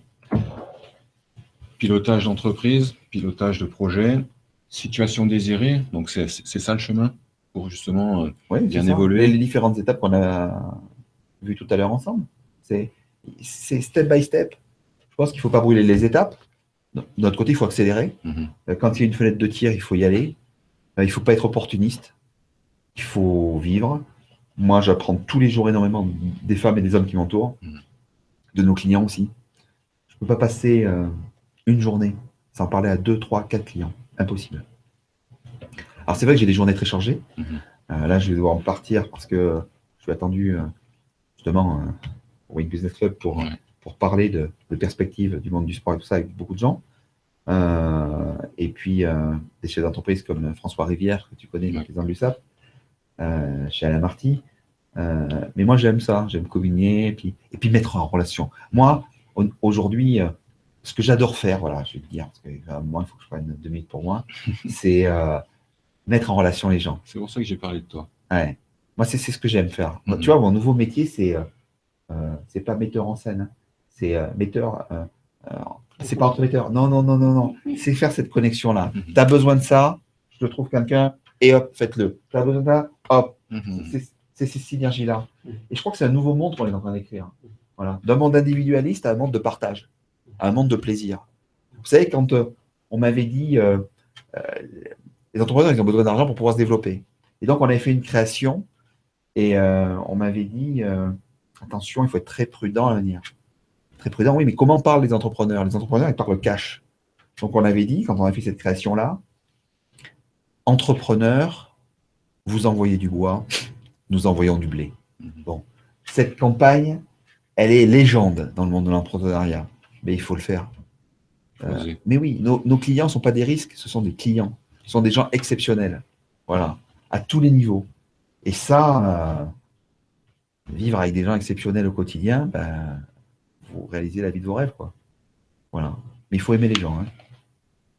Pilotage d'entreprise, pilotage de projet, situation désirée, donc c'est ça le chemin pour justement bien évoluer. Les différentes étapes qu'on a vues tout à l'heure ensemble, c'est step by step. Je pense qu'il ne faut pas brûler les étapes. De notre côté, il faut accélérer. Quand il y a une fenêtre de tir, il faut y aller. Il ne faut pas être opportuniste. Il faut vivre. Moi, j'apprends tous les jours énormément des femmes et des hommes qui m'entourent, de nos clients aussi. Je ne peux pas passer une journée sans parler à 2, 3, 4 clients. Impossible. Alors, c'est vrai que j'ai des journées très chargées. Là, je vais devoir en partir parce que je suis attendu justement au Wing Business Club pour parler de perspectives du monde du sport et tout ça avec beaucoup de gens. Et puis, des chefs d'entreprise comme François Rivière, que tu connais, le président de l'USAP, chez Alain Marty. Mais moi, j'aime ça. J'aime communier et puis mettre en relation. Moi, aujourd'hui, ce que j'adore faire, voilà, je vais te dire, parce que moi, il faut que je prenne 2 minutes pour moi, c'est mettre en relation les gens. C'est pour ça que j'ai parlé de toi. Ouais. Moi, c'est ce que j'aime faire. Tu vois, mon nouveau métier, c'est pas metteur en scène. Hein. C'est metteur. C'est pas entre metteurs. Non. C'est faire cette connexion-là. Tu as besoin de ça, je te trouve quelqu'un, et hop, faites-le. Tu as besoin de ça, hop. C'est ces synergies-là. Et je crois que c'est un nouveau monde qu'on est en train d'écrire. Voilà. D'un monde individualiste à un monde de partage, à un monde de plaisir. Vous savez, quand on m'avait dit les entrepreneurs, ils ont besoin d'argent pour pouvoir se développer. Et donc, on avait fait une création et on m'avait dit attention, il faut être très prudent à l'avenir. Très prudent, oui, mais comment parlent les entrepreneurs? Les entrepreneurs, ils parlent cash. Donc, on avait dit, quand on a fait cette création-là, entrepreneurs, vous envoyez du bois, nous envoyons du blé. Bon, cette campagne, elle est légende dans le monde de l'entrepreneuriat, mais il faut le faire. Mais oui, nos clients ne sont pas des risques, ce sont des clients. Ce sont des gens exceptionnels. Voilà, à tous les niveaux. Et ça, vivre avec des gens exceptionnels au quotidien, ben, vous réalisez la vie de vos rêves, quoi. Voilà. Mais il faut aimer les gens. Hein.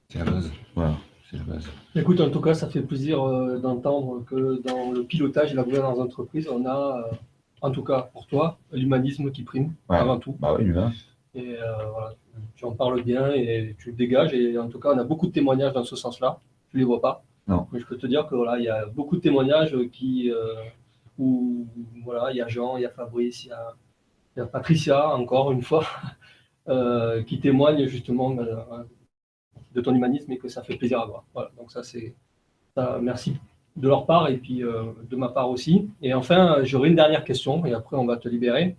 C'est la base. Voilà. C'est la base. Écoute, en tout cas, ça fait plaisir d'entendre que dans le pilotage et la gouvernance d'entreprise, on a, en tout cas pour toi, l'humanisme qui prime avant tout. Bah oui, l'humain. Et voilà, tu en parles bien et tu le dégages. Et en tout cas, on a beaucoup de témoignages dans ce sens-là. Tu ne les vois pas. Non. Mais je peux te dire que voilà, il y a beaucoup de témoignages où voilà, il y a Jean, il y a Fabrice, il y a Patricia, encore une fois, qui témoignent justement de ton humanisme et que ça fait plaisir à voir. Voilà, donc ça, c'est merci de leur part et puis de ma part aussi. Et enfin, j'aurai une dernière question et après, on va te libérer.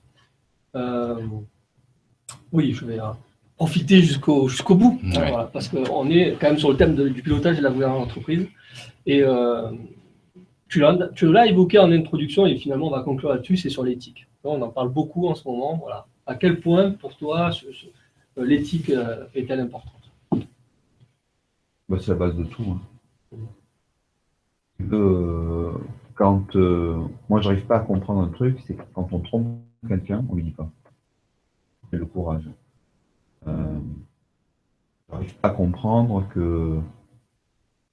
Oui, je vais profiter jusqu'au bout, Ouais. voilà, parce qu'on est quand même sur le thème du pilotage et de la gouvernance d'entreprise. Et tu l'as évoqué en introduction et finalement, on va conclure là-dessus, c'est sur l'éthique. On en parle beaucoup en ce moment. Voilà. À quel point, pour toi, l'éthique est-elle importante? Bah, c'est la base de tout. Hein. Quand moi, j'arrive pas à comprendre un truc, c'est que quand on trompe quelqu'un, on lui dit pas. C'est le courage. J'arrive pas à comprendre que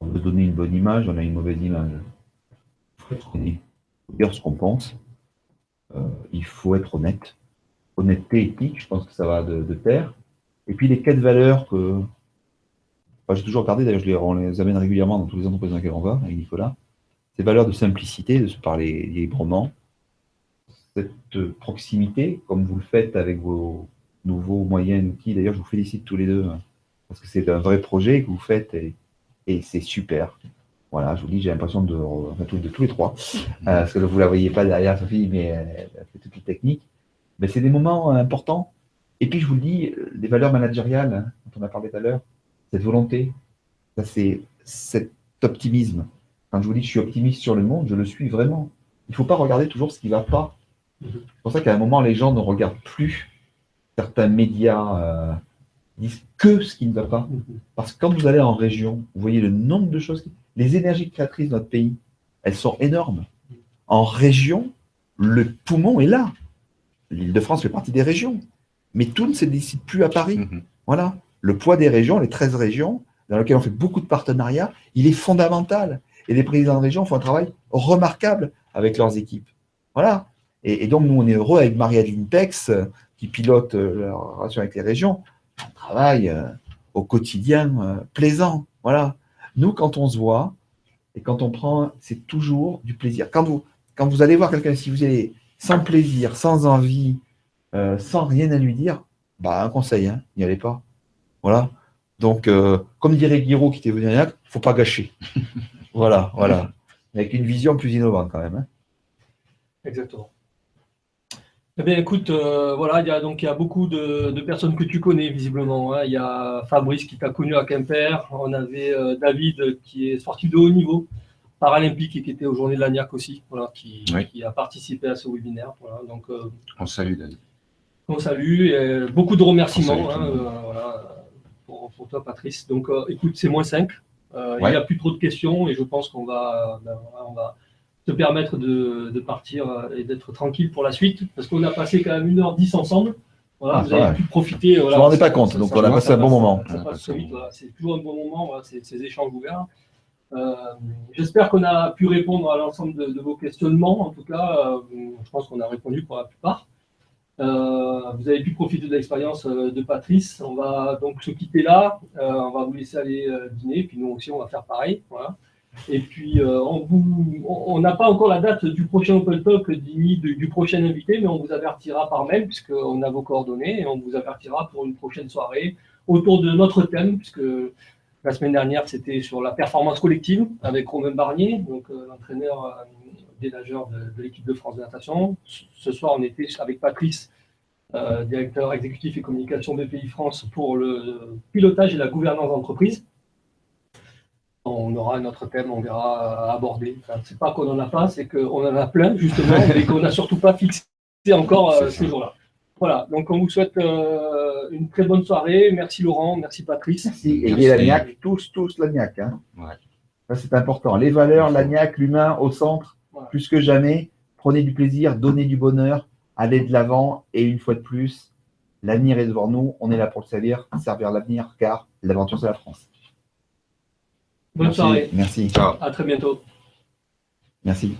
on veut donner une bonne image, on a une mauvaise image. Il faut être honnête. Il faut dire ce qu'on pense. Il faut être honnête. Honnêteté éthique, je pense que ça va de pair. Et puis les 4 valeurs que j'ai toujours regardé, d'ailleurs on les amène régulièrement dans toutes les entreprises dans lesquelles on va, avec Nicolas. Ces valeurs de simplicité, de se parler librement, cette proximité, comme vous le faites avec vos nouveaux moyens et outils. D'ailleurs, je vous félicite tous les deux, hein, parce que c'est un vrai projet que vous faites et c'est super. Voilà, je vous dis, j'ai l'impression de tous les trois, parce que vous ne la voyez pas derrière Sophie, mais elle fait toutes les techniques. Mais c'est des moments importants. Et puis, je vous le dis, les valeurs managériales, hein, dont on a parlé tout à l'heure, cette volonté, ça c'est cet optimisme. Quand je vous dis que je suis optimiste sur le monde, je le suis vraiment. Il ne faut pas regarder toujours ce qui ne va pas. C'est pour ça qu'à un moment, les gens ne regardent plus. Certains médias disent que ce qui ne va pas. Parce que quand vous allez en région, vous voyez le nombre de choses. Les énergies créatrices de notre pays, elles sont énormes. En région, le poumon est là. L'Île-de-France fait partie des régions. Mais tout ne se décide plus à Paris. Voilà. Le poids des régions, les 13 régions, dans lesquelles on fait beaucoup de partenariats, il est fondamental. Et les présidents de région font un travail remarquable avec leurs équipes. Voilà. Et donc, nous, on est heureux avec Marie-Adeline Pex, qui pilote la relation avec les régions. Un travail au quotidien plaisant. Voilà. Nous, quand on se voit et quand on prend, c'est toujours du plaisir. Quand vous allez voir quelqu'un, si vous allez sans plaisir, sans envie, sans rien à lui dire, bah, un conseil, hein, n'y allez pas. Voilà. Donc, comme dirait Guiraud qui était venu à il ne faut pas gâcher. Voilà. Avec une vision plus innovante quand même. Hein. Exactement. Eh bien, écoute, voilà, il y a beaucoup de personnes que tu connais visiblement. Hein. Il y a Fabrice qui t'a connu à Quimper. On avait David qui est sportif de haut niveau, paralympique et qui était aux Journées de l'ANIAC aussi, voilà, qui a participé à ce webinaire. Voilà. Donc, on salue David. On salue et beaucoup de remerciements voilà, pour toi, Patrice. Donc, écoute, c'est -5. Il n'y a plus trop de questions et je pense qu'on va te permettre de partir et d'être tranquille pour la suite, parce qu'on a passé quand même 1h10 ensemble. Voilà, vous avez pu profiter. Je ne me rendais pas compte, donc on a passé un bon moment. Ça passe très vite, voilà. C'est toujours un bon moment, voilà, ces échanges ouverts. J'espère qu'on a pu répondre à l'ensemble de vos questionnements. En tout cas, je pense qu'on a répondu pour la plupart. Vous avez pu profiter de l'expérience de Patrice. On va donc se quitter là. On va vous laisser aller dîner, puis nous aussi, on va faire pareil. Voilà. Et puis, on n'a pas encore la date du prochain Open Talk, du prochain invité, mais on vous avertira par mail, puisqu'on a vos coordonnées, et on vous avertira pour une prochaine soirée autour de notre thème, puisque la semaine dernière, c'était sur la performance collective avec Romain Barnier, donc l'entraîneur des nageurs de l'équipe de France de natation. Ce soir, on était avec Patrice directeur exécutif et communication BPI France pour le pilotage et la gouvernance d'entreprise. On aura un autre thème, on verra, à aborder. Enfin, c'est pas qu'on n'en a pas, c'est qu'on en a plein, justement, et qu'on n'a surtout pas fixé encore ces jours-là. Voilà, donc on vous souhaite une très bonne soirée. Merci Laurent, merci Patrice. Merci. Et l'ANIAC, tous l'ANIAC. Hein. Ouais. Ça, c'est important. Les valeurs, l'ANIAC, l'humain au centre, Voilà. plus que jamais. Prenez du plaisir, donnez du bonheur, allez de l'avant. Et une fois de plus, l'avenir est devant nous. On est là pour le servir l'avenir, car l'aventure, c'est la France. Bonne soirée. Merci. Ciao. À très bientôt. Merci.